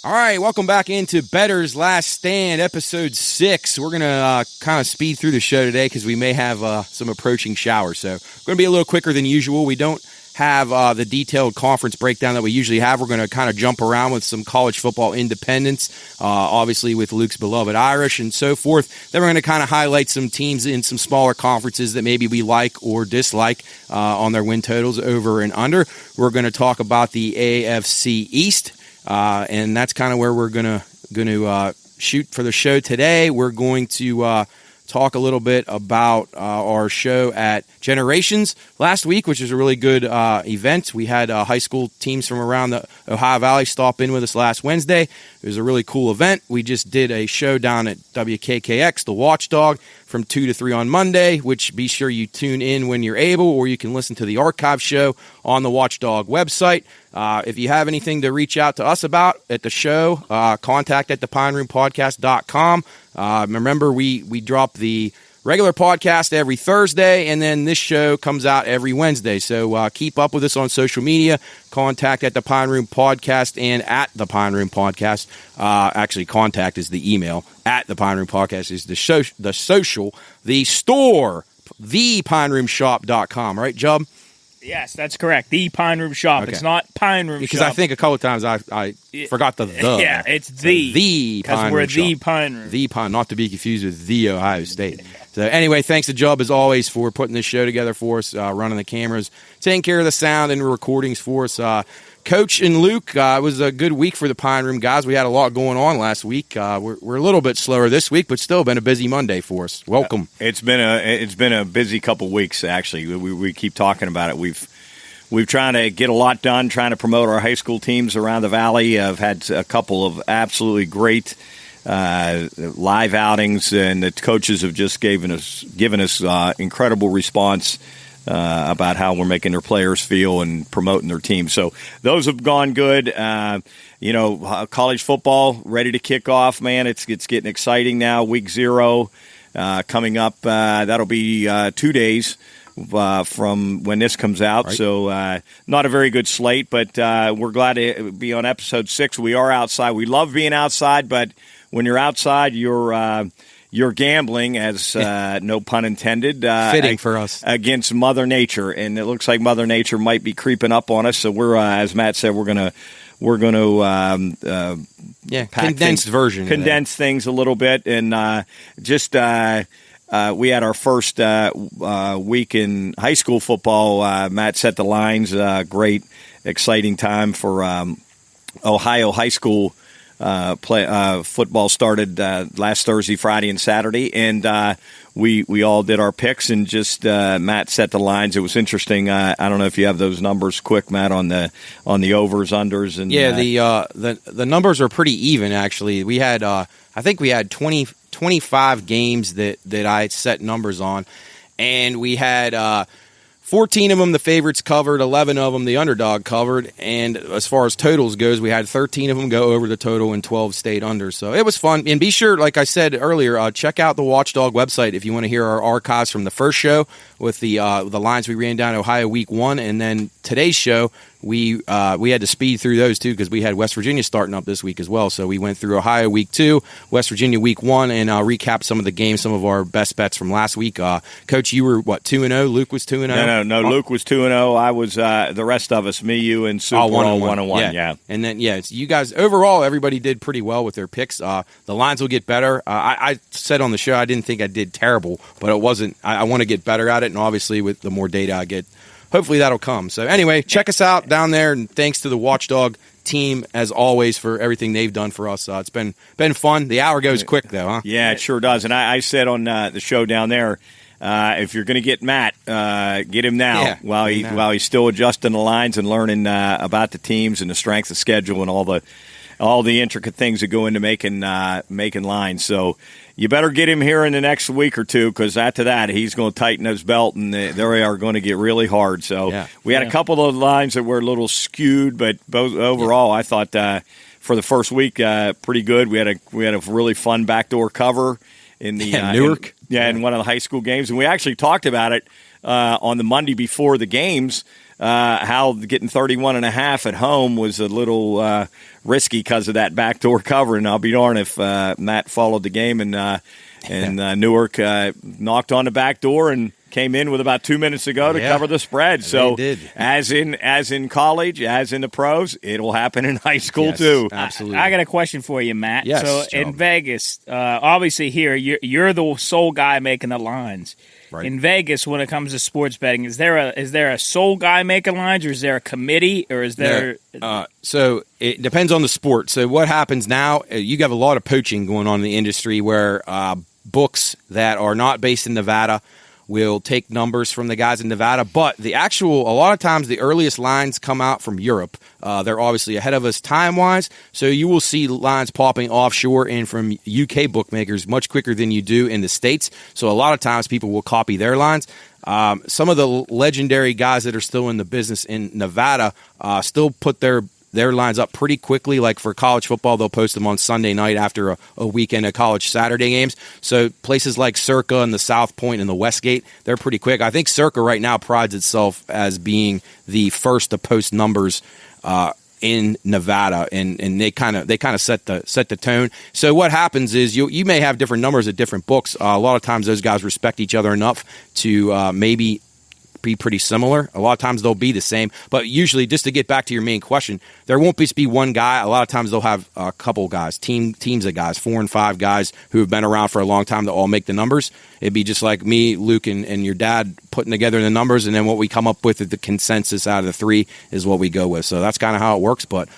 All right, welcome back into Bettor's Last Stand, Episode 6. We're going to kind of speed through the show today because we may have some approaching showers. So we're going to be a little quicker than usual. We don't have the detailed conference breakdown that we usually have. We're going to kind of jump around with some college football independents, obviously with Luke's beloved Irish and so forth. Then we're going to kind of highlight some teams in some smaller conferences that maybe we like or dislike on their win totals over and under. We're going to talk about the AFC East. And that's kind of where we're going to shoot for the show today. We're going to talk a little bit about our show at Generations last week, which is a really good event. We had high school teams from around the Ohio Valley stop in with us last Wednesday. It was a really cool event. We just did a show down at WKKX, the Watchdog, from 2 to 3 on Monday, which be sure you tune in when you're able, or you can listen to the archive show on the Watchdog website. If you have anything to reach out to us about at the show, contact at thepineroompodcast.com. Remember, we drop the regular podcast every Thursday, and then this show comes out every Wednesday. So keep up with us on social media. Contact at the Pine Room Podcast and at the Pine Room Podcast. Actually, contact is the email. At the Pine Room Podcast is the social. The store, thepineroomshop.com. Right, Jub? Yes, that's correct. The Pine Room Shop. Okay. It's not Pine Room because Shop. I think a couple of times I forgot the. Yeah, it's the Pine we're Room the Shop. Pine Room. The Pine, not to be confused with the Ohio State. So anyway, thanks to Jub as always for putting this show together for us, running the cameras, taking care of the sound and recordings for us. Coach and Luke, it was a good week for the Pine Room guys. We had a lot going on last week. We're a little bit slower this week, but still been a busy Monday for us. Welcome. It's been a busy couple weeks actually. We keep talking about it. We've tried to get a lot done, trying to promote our high school teams around the valley. I've had a couple of absolutely great live outings, and the coaches have just given us incredible response about how we're making their players feel and promoting their team. So those have gone good. College football ready to kick off, man. It's getting exciting now. Week 0 coming up. That'll be 2 days from when this comes out. Right. So not a very good slate, but we're glad to be on episode 6. We are outside. We love being outside, but when you're outside, you're gambling, as no pun intended. Fitting for us. Against Mother Nature, and it looks like Mother Nature might be creeping up on us. So we're, as Matt said, we're gonna condense things a little bit, and we had our first week in high school football. Matt set the lines. Great, exciting time for Ohio high school football. Started last Thursday, Friday, and Saturday, and we all did our picks, and just Matt set the lines. It was interesting. I don't know if you have those numbers quick, Matt, on the overs, unders, and the numbers are pretty even actually. We had I think we had 25 games that I set numbers on, and we had 14 of them the favorites covered, 11 of them the underdog covered, and as far as totals goes, we had 13 of them go over the total and 12 stayed under. So it was fun. And be sure, like I said earlier, check out the Watchdog website if you want to hear our archives from the first show with the lines we ran down Ohio Week 1, and then today's show. We had to speed through those too because we had West Virginia starting up this week as well. So we went through Ohio Week 2, West Virginia Week 1, and recapped some of the games, some of our best bets from last week. Coach, you were 2-0. Luke was 2-0. No. Luke was 2-0. I was the rest of us, me, you, and Sue, were all 1-1. Yeah. And then you guys overall, everybody did pretty well with their picks. The lines will get better. I said on the show I didn't think I did terrible, but it wasn't. I want to get better at it, and obviously with the more data I get, hopefully that'll come. So anyway, check us out down there, and thanks to the Watchdog team as always for everything they've done for us. It's been fun. The hour goes quick though, huh? Yeah, it sure does. And I said on the show down there, if you're going to get Matt, get him now while he's still adjusting the lines and learning about the teams and the strength of schedule and all the intricate things that go into making lines. So you better get him here in the next week or two, because after that he's going to tighten his belt, and they are going to get really hard. So we had a couple of lines that were a little skewed, but overall I thought for the first week pretty good. We had a really fun backdoor cover in the Newark. In one of the high school games, and we actually talked about it on the Monday before the games. how getting 31.5 at home was a little risky because of that backdoor cover. And I'll be darned if Matt followed the game and Newark knocked on the back door and came in with about 2 minutes to go to cover the spread. So as in college, as in the pros, it'll happen in high school too. Absolutely. I got a question for you, Matt. Yes, so Joe. in Vegas, obviously here you're the sole guy making the lines. Right. In Vegas, when it comes to sports betting, is there a sole guy making lines, or is there a committee, or is there? So it depends on the sport. So what happens now? You have a lot of poaching going on in the industry where books that are not based in Nevada will take numbers from the guys in Nevada, but a lot of times the earliest lines come out from Europe. They're obviously ahead of us time-wise, so you will see lines popping offshore and from UK bookmakers much quicker than you do in the States. So a lot of times people will copy their lines. Some of the legendary guys that are still in the business in Nevada still put their lines up pretty quickly. Like for college football, they'll post them on Sunday night after a weekend of college Saturday games. So places like Circa and the South Point and the Westgate, they're pretty quick. I think Circa right now prides itself as being the first to post numbers in Nevada, and they kind of set the tone. So what happens is you may have different numbers at different books. A lot of times those guys respect each other enough to maybe be pretty similar. A lot of times they'll be the same, but usually, just to get back to your main question, there won't just be one guy. A lot of times they'll have a couple guys, teams of guys, 4 and 5 guys who have been around for a long time to all make the numbers. It'd be just like me, Luke, and your dad putting together the numbers, and then what we come up with, the consensus out of the 3 is what we go with. So that's kind of how it works, but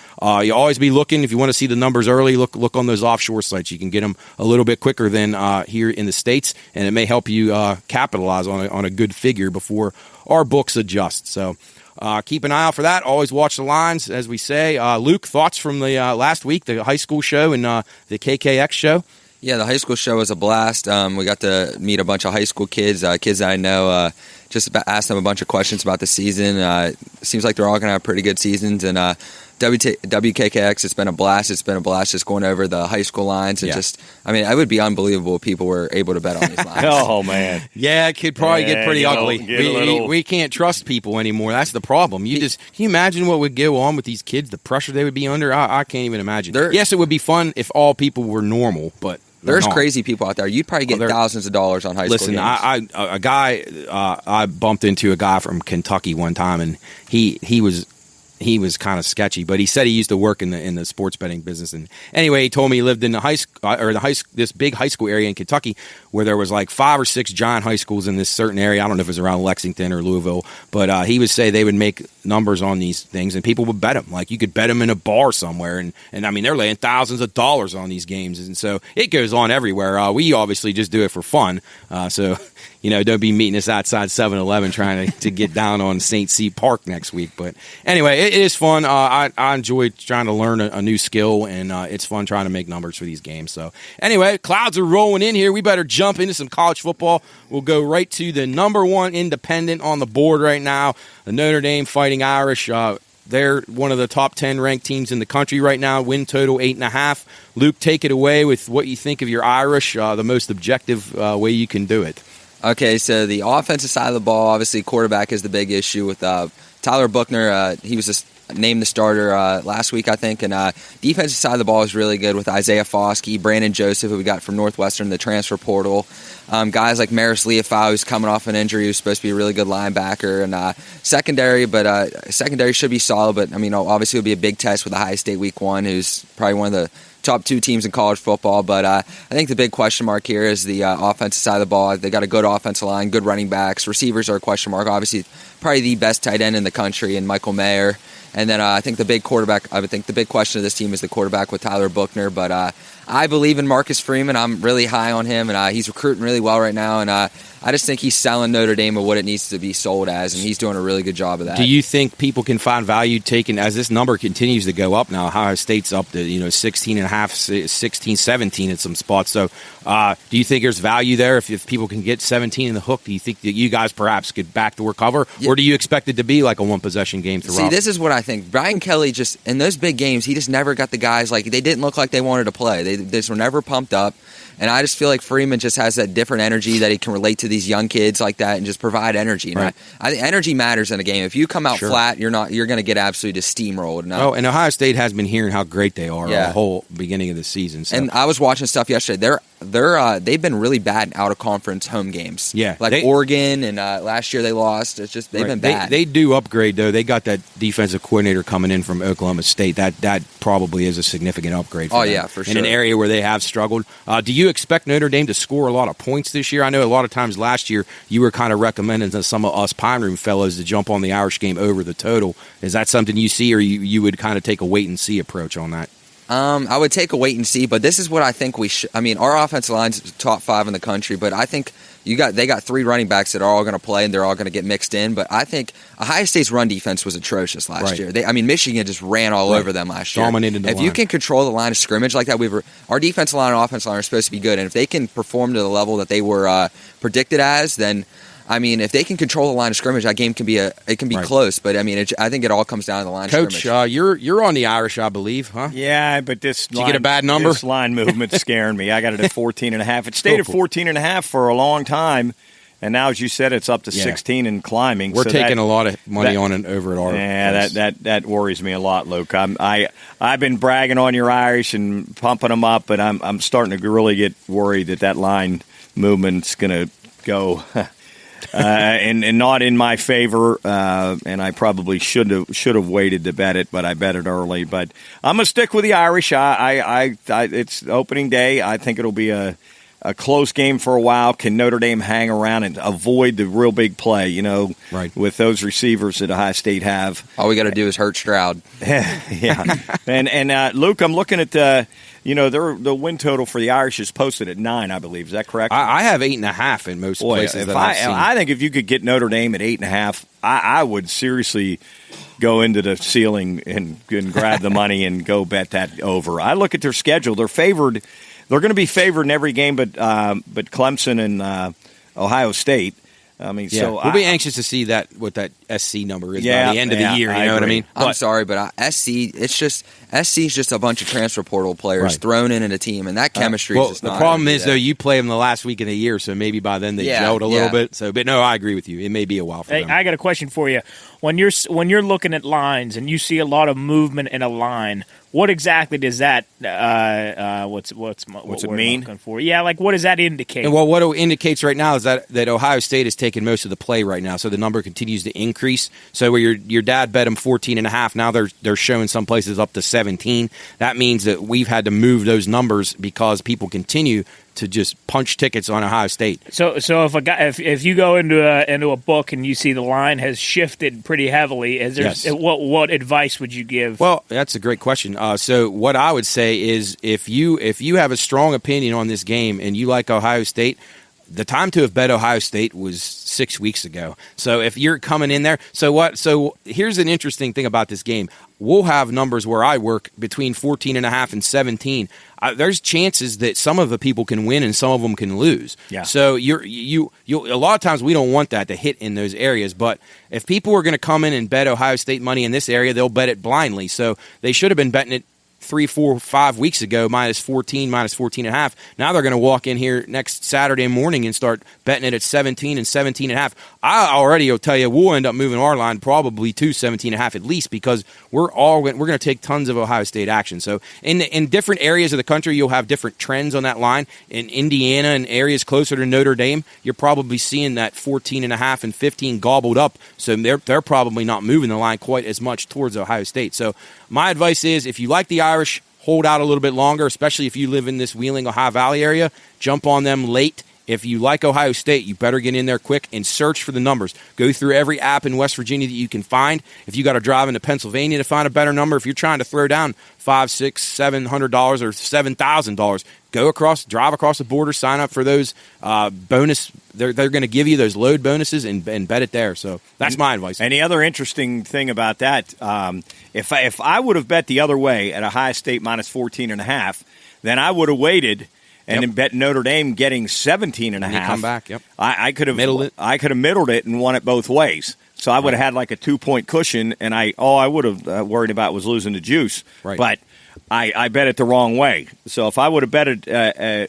you always be looking. If you want to see the numbers early, look on those offshore sites. You can get them a little bit quicker than here in the States, and it may help you capitalize on a good figure before our books adjust. So keep an eye out for that. Always watch the lines, as we say. Luke, thoughts from the last week, the high school show and the KKX show? Yeah, the high school show was a blast. We got to meet a bunch of high school kids that I know, just ask them a bunch of questions about the season. It seems like they're all going to have pretty good seasons. And WKKX, it's been a blast. It's been a blast just going over the high school lines. And it would be unbelievable if people were able to bet on these lines. Oh, man. Yeah, it could probably get pretty ugly. We can't trust people anymore. That's the problem. Can you imagine what would go on with these kids, the pressure they would be under? I can't even imagine. Yes, it would be fun if all people were normal, but there's crazy people out there. You'd probably get thousands of dollars on high school games. I bumped into a guy from Kentucky one time, and he was kind of sketchy, but he said he used to work in the sports betting business. And anyway, he told me he lived in this big high school area in Kentucky where there was like 5 or 6 giant high schools in this certain area. I don't know if it was around Lexington or Louisville, but he would say they would make numbers on these things and people would bet them. Like you could bet them in a bar somewhere, and I mean they're laying thousands of dollars on these games, and so it goes on everywhere. We obviously just do it for fun, so. Don't be meeting us outside 7-Eleven trying to get down on St. C Park next week. But anyway, it is fun. I enjoy trying to learn a new skill, and it's fun trying to make numbers for these games. So anyway, clouds are rolling in here. We better jump into some college football. We'll go right to the number 1 independent on the board right now, the Notre Dame Fighting Irish. They're one of the top 10 ranked teams in the country right now. Win total 8.5. Luke, take it away with what you think of your Irish, the most objective way you can do it. Okay, so the offensive side of the ball, obviously quarterback is the big issue with Tyler Buchner. He was just named the starter last week, I think. And defensive side of the ball is really good with Isaiah Foskey, Brandon Joseph, who we got from Northwestern, the transfer portal. Guys like Maris Leafau, who's coming off an injury, who's supposed to be a really good linebacker. And secondary should be solid. But, obviously it'll be a big test with Ohio State week 1, who's probably one of the top 2 teams in college football. But I think the big question mark here is the offensive side of the ball. They got a good offensive line, good running backs. Receivers are a question mark. Obviously, probably the best tight end in the country, and Michael Mayer. And then I think the big question of this team is the quarterback with Tyler Buchner. But I believe in Marcus Freeman. I'm really high on him, and he's recruiting really well right now. And I just think he's selling Notre Dame at what it needs to be sold as, and he's doing a really good job of that. Do you think people can find value taken as this number continues to go up now? Ohio State's up to 16.5, 16, 17 at some spots. So do you think there's value there if people can get 17 in the hook? Do you think that you guys perhaps could backdoor cover, or do you expect it to be like a one-possession game throughout? See, this is what I think. Brian Kelly just, in those big games, he just never got the guys, they didn't look like they wanted to play. They just were never pumped up. And I just feel like Freeman just has that different energy that he can relate to these young kids like that and just provide energy. And Right. I think energy matters in a game. If you come out Sure. flat, you're going to get absolutely just steamrolled. And Ohio State has been hearing how great they are Yeah. the whole beginning of the season. So. And I was watching stuff yesterday. They've been really bad in out of conference home games. Yeah, like Oregon, and last year they lost. It's just they've been bad. They do upgrade though. They got that defensive coordinator coming in from Oklahoma State. That probably is a significant upgrade. For them yeah, for sure. In an area where they have struggled. Do you expect Notre Dame to score a lot of points this year? I know a lot of times last year you were kind of recommending to some of us Pine Room fellows to jump on the Irish game over the total. Is that something you see, or you would kind of take a wait and see approach on that? I would take a wait and see, but this is what I think we should. I mean, our offensive line's top 5 in the country, but I think they got 3 running backs that are all going to play and they're all going to get mixed in. But I think Ohio State's run defense was atrocious last year. Michigan just ran all over them last year. Dominated the line. If you can control the line of scrimmage like that, our defensive line and offensive line are supposed to be good, and if they can perform to the level that they were predicted as, then. I mean, if they can control the line of scrimmage, that game can be close. But I mean, I think it all comes down to the line of scrimmage. Coach, you're on the Irish, I believe, huh? Yeah, but did you get a bad number? This line movement's scaring me. I got it at 14.5. It stayed at 14.5 for a long time, and now, as you said, it's up to 16 and climbing. We're taking a lot of money on it over at our. Yeah, that worries me a lot, Luke. I've been bragging on your Irish and pumping them up, but I'm starting to really get worried that line movement's going to go. And not in my favor, and I probably should have waited to bet it, but I bet it early. But I'm gonna stick with the Irish. It's opening day. I think it'll be a close game for a while. Can Notre Dame hang around and avoid the real big play? With those receivers that Ohio State have. All we got to do is hurt Stroud. Yeah, and Luke, I'm looking at the win total for the Irish is posted at 9, I believe. Is that correct? I have 8.5 in most places. I think if you could get Notre Dame at 8.5, I would seriously go into the ceiling and grab the money and go bet that over. I look at their schedule; they're favored. They're going to be favored in every game, but Clemson and Ohio State. I mean, so we'll be anxious to see what that SC number is by the end of the year. You know what I mean? I'm sorry, but SC is just a bunch of transfer portal players thrown in a team, and that chemistry is just not. The problem is, though, you play them the last week of the year, so maybe by then they gelled a little bit. So, but no, I agree with you. It may be a while for them. I got a question for you. When you're looking at lines and you see a lot of movement in a line, what exactly does that what's it mean? For? Yeah, like what does that indicate? And what it indicates right now is that Ohio State is taking most of the play right now, so the number continues to increase. So where your dad bet them 14.5, now they're showing some places up to 17. That means that we've had to move those numbers because people continue to just punch tickets on Ohio State. So if you go into a book and you see the line has shifted pretty heavily, what advice would you give? Well, that's a great question. So what I would say is if you have a strong opinion on this game and you like Ohio State, the time to have bet Ohio State was 6 weeks ago. So if you're coming in there, so here's an interesting thing about this game. We'll have numbers where I work between 14.5 and 17. There's chances that some of the people can win and some of them can lose. Yeah. So you a lot of times we don't want that to hit in those areas. But if people are going to come in and bet Ohio State money in this area, they'll bet it blindly. So they should have been betting it 3, 4, 5 weeks ago, minus 14.5. Now they're going to walk in here next Saturday morning and start betting it at 17 and 17.5. I already will tell you we'll end up moving our line probably to 17.5 at least because we're going to take tons of Ohio State action. So in different areas of the country, you'll have different trends on that line. In Indiana and areas closer to Notre Dame, you're probably seeing that 14.5 and 15 gobbled up. So they're probably not moving the line quite as much towards Ohio State. So my advice is if you like the Irish, hold out a little bit longer, especially if you live in this Wheeling, Ohio Valley area. Jump on them late. If you like Ohio State, you better get in there quick and search for the numbers. Go through every app in West Virginia that you can find. If you got to drive into Pennsylvania to find a better number, if you're trying to throw down $500, $600, $700 or $7,000, drive across the border, sign up for those bonus. They're going to give you those load bonuses and bet it there. So that's my advice. And the other interesting thing about that, if I would have bet the other way at Ohio State minus 14.5, then I would have waited and then bet Notre Dame getting 17.5. Come back. Yep. I could have middled it. I could have middled it and won it both ways. So I would have had like a 2-point cushion, and all I would have worried about was losing the juice. Right. But I bet it the wrong way. So if I would have betted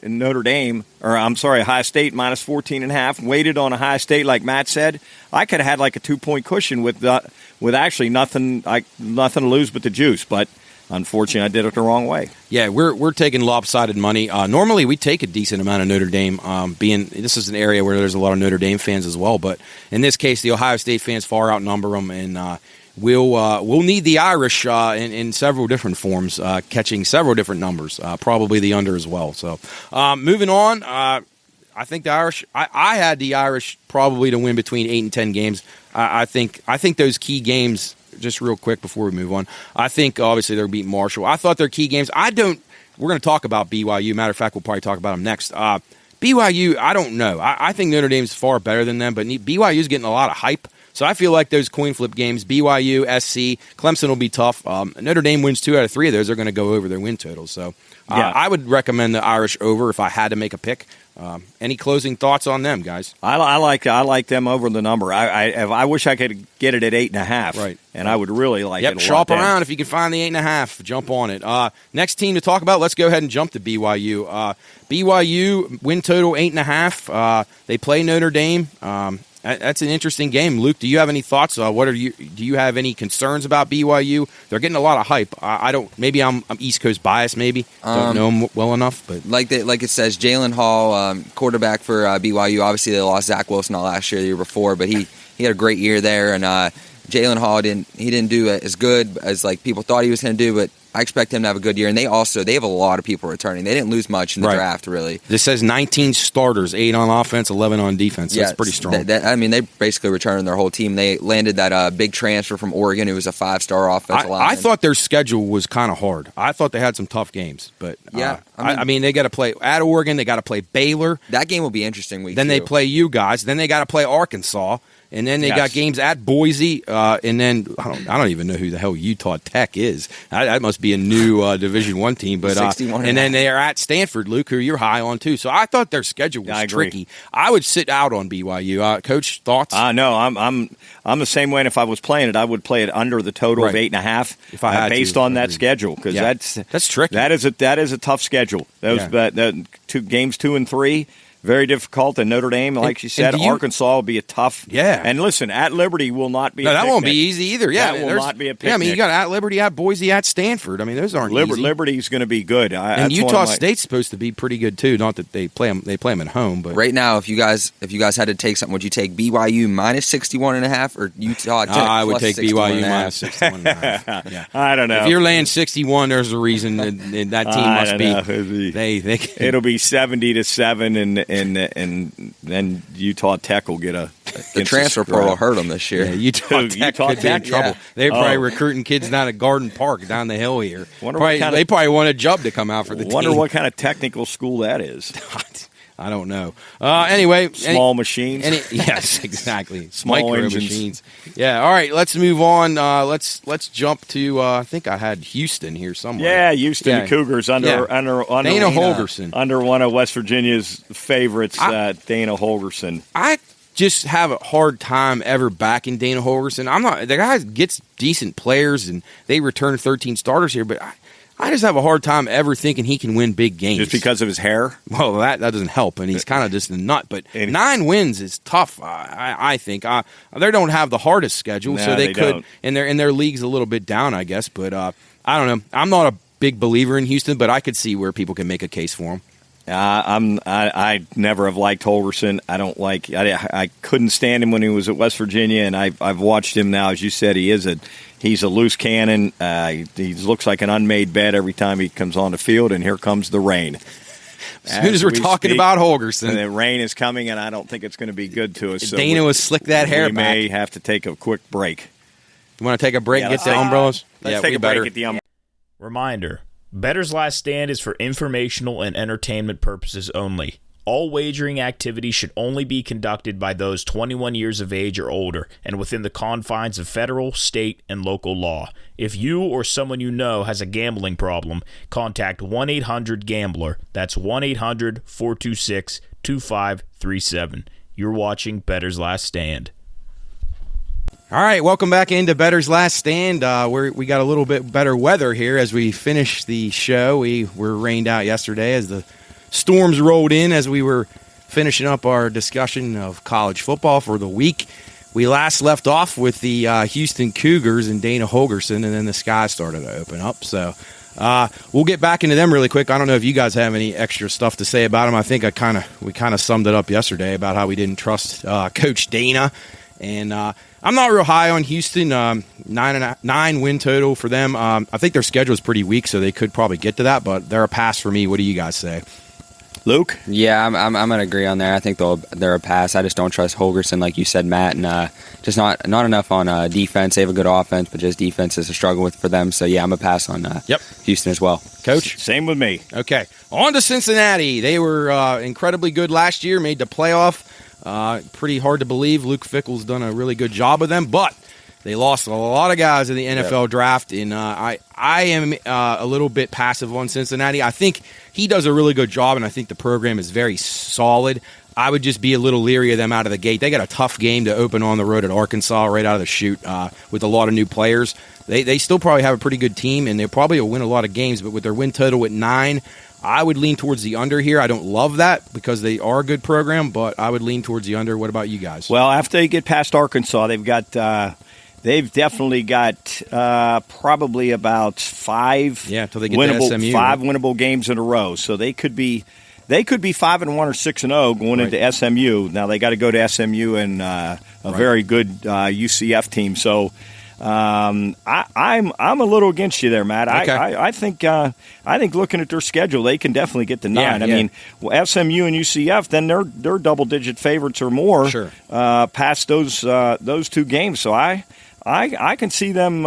Notre Dame, Ohio State minus 14.5, waited on Ohio State like Matt said, I could have had like a 2-point cushion with actually nothing to lose but the juice. But unfortunately, I did it the wrong way. Yeah, we're taking lopsided money. Normally, we take a decent amount of Notre Dame, being this is an area where there's a lot of Notre Dame fans as well. But in this case, the Ohio State fans far outnumber them, and we'll need the Irish in several different forms, catching several different numbers, probably the under as well. So moving on, I think the Irish. I had the Irish probably to win between 8 and 10 games. I think those key games. Just real quick before we move on, I think obviously they're beating Marshall. I thought their key games. We're going to talk about BYU. Matter of fact, we'll probably talk about them next. BYU, I don't know. I think Notre Dame's far better than them, but BYU's getting a lot of hype. So I feel like those coin flip games, BYU, SC, Clemson will be tough. Notre Dame wins 2 out of 3 of those. They're going to go over their win totals. So I would recommend the Irish over if I had to make a pick. Any closing thoughts on them, guys? I like them over the number. I wish I could get it at 8.5. Right. And I would really like it. Shop around if you can find the 8.5. Jump on it. Next team to talk about. Let's go ahead and jump to BYU. BYU win total 8.5. They play Notre Dame. That's an interesting game. Luke, do you have any thoughts? Do you have any concerns about BYU? They're getting a lot of hype. I don't. Maybe I'm East Coast biased. Maybe don't know them well enough. But like it says, Jalen Hall, quarterback for BYU. Obviously, they lost Zach Wilson not last year, the year before, but he had a great year there. And Jalen Hall didn't do as good as like people thought he was going to do, but I expect him to have a good year. And they have a lot of people returning. They didn't lose much in the draft, really. This says 19 starters, 8 on offense, 11 on defense. So that's pretty strong. They basically returned their whole team. They landed that big transfer from Oregon who was a 5-star offensive lineman. I thought their schedule was kind of hard. I thought they had some tough games. But they got to play at Oregon. They got to play Baylor. That game will be interesting. Then they play you guys. Then they got to play Arkansas. And then they got games at Boise, and then I don't even know who the hell Utah Tech is. That must be a new Division I team. But and then they are at Stanford, Luke, who you're high on too. So I thought their schedule was tricky. I would sit out on BYU. Coach, thoughts? No, I'm the same way. And if I was playing it, I would play it under the total of 8.5 if I had based on that schedule because that's tricky. That is a tough schedule. Those games 2 and 3. Very difficult. And Notre Dame, like you said, Arkansas will be a tough. Yeah. And listen, at Liberty will not be. No, that won't be easy either. Yeah, that will not be a picnic. Yeah, I mean, you got at Liberty, at Boise, at Stanford. I mean, those aren't easy. Liberty's going to be good. And Utah State's supposed to be pretty good too. Not that they play them at home, but right now, if you guys had to take something, would you take BYU minus 61.5 or Utah Tech? I would take BYU minus 61.5. Yeah. I don't know. If you're laying 61, there's a reason that team must be. It'll be 70-7, and then Utah Tech will get the transfer portal will hurt them this year. Yeah, Utah Tech could be in trouble. They're probably recruiting kids down at Garden Park down the hill here. They probably want a job to come out for the team. Wonder what kind of technical school that is. I don't know. Anyway, small machines. Yes, exactly. Small micro engines. Machines. Yeah. All right. Let's move on. Let's jump to. I think I had Houston here somewhere. Yeah, Houston Cougars under Dana Holgorsen, under one of West Virginia's favorites, Dana Holgorsen. I just have a hard time ever backing Dana Holgorsen. The guy gets decent players and they return 13 starters here, but I just have a hard time ever thinking he can win big games. Just because of his hair? Well, that doesn't help, and he's kind of just a nut. But 9 wins is tough, I think. They don't have the hardest schedule, so they could. And their league's a little bit down, I guess. But I don't know. I'm not a big believer in Houston, but I could see where people can make a case for him. I never have liked Holgorsen. I couldn't stand him when he was at West Virginia, and I've watched him now. As you said, he's a loose cannon. He looks like an unmade bed every time he comes on the field, and here comes the rain. As soon as we're talking about Holgorsen, the rain is coming, and I don't think it's going to be good to us. Dana will slick that hair back. We may have to take a quick break. You want to take a break and get the umbrellas? Let's take a break at the umbrellas. Reminder. Bettor's Last Stand is for informational and entertainment purposes only. All wagering activities should only be conducted by those 21 years of age or older and within the confines of federal, state, and local law. If you or someone you know has a gambling problem, contact 1-800-GAMBLER. That's 1-800-426-2537. You're watching Bettor's Last Stand. All right, welcome back into Bettor's Last Stand. We got a little bit better weather here as we finish the show. We were rained out yesterday as the storms rolled in as we were finishing up our discussion of college football for the week. We last left off with the Houston Cougars and Dana Holgerson, and then the sky started to open up. So we'll get back into them really quick. I don't know if you guys have any extra stuff to say about them. I think we kind of summed it up yesterday about how we didn't trust Coach Dana. And I'm not real high on Houston. 9 win total for them. I think their schedule is pretty weak, so they could probably get to that. But they're a pass for me. What do you guys say, Luke? Yeah, I'm gonna agree on there. I think they're a pass. I just don't trust Holgerson, like you said, Matt, and just not enough on defense. They have a good offense, but just defense is a struggle for them. So yeah, I'm a pass on Houston as well. Coach? Same with me. Okay, on to Cincinnati. They were incredibly good last year. Made the playoff. Pretty hard to believe. Luke Fickell's done a really good job with them, but they lost a lot of guys in the NFL draft, and I am a little bit passive on Cincinnati. I think he does a really good job, and I think the program is very solid. I would just be a little leery of them out of the gate. They got a tough game to open on the road at Arkansas right out of the chute with a lot of new players. They still probably have a pretty good team, and they probably will win a lot of games, but with their win total at 9, I would lean towards the under here. I don't love that because they are a good program, but I would lean towards the under. What about you guys? Well, after they get past Arkansas, they've definitely got probably about 5 till they get to SMU. 5 winnable games in a row. So they could be 5-1 or 6-0 going into SMU. Now they got to go to SMU and a very good UCF team. So I'm a little against you there, Matt. Okay. I think looking at their schedule, they can definitely get to 9. Yeah. I mean, SMU and UCF, then they're double-digit favorites or more past those 2 games. So I can see them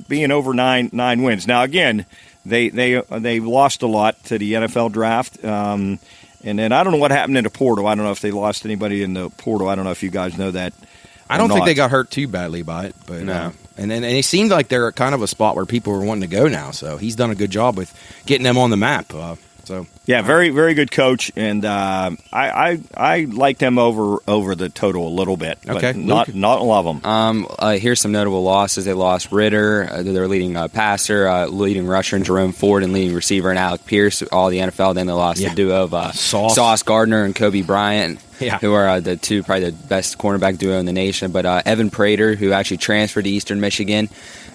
being over 9 wins. Now again, they lost a lot to the NFL draft. And then I don't know what happened in the portal. I don't know if they lost anybody in the portal. I don't know if you guys know that. I don't think they got hurt too badly by it, but no. And it seemed like they're kind of a spot where people were wanting to go now. So he's done a good job with getting them on the map. Very, very good coach, and I like them over the total a little bit. Okay, but not love them. Here's some notable losses. They lost Ritter, their leading passer, leading rusher, and Jerome Ford, and leading receiver, and Alec Pierce, all the NFL. Then they lost the duo of Sauce Gardner and Kobe Bryant, who are the two probably the best cornerback duo in the nation. But Evan Prater, who actually transferred to Eastern Michigan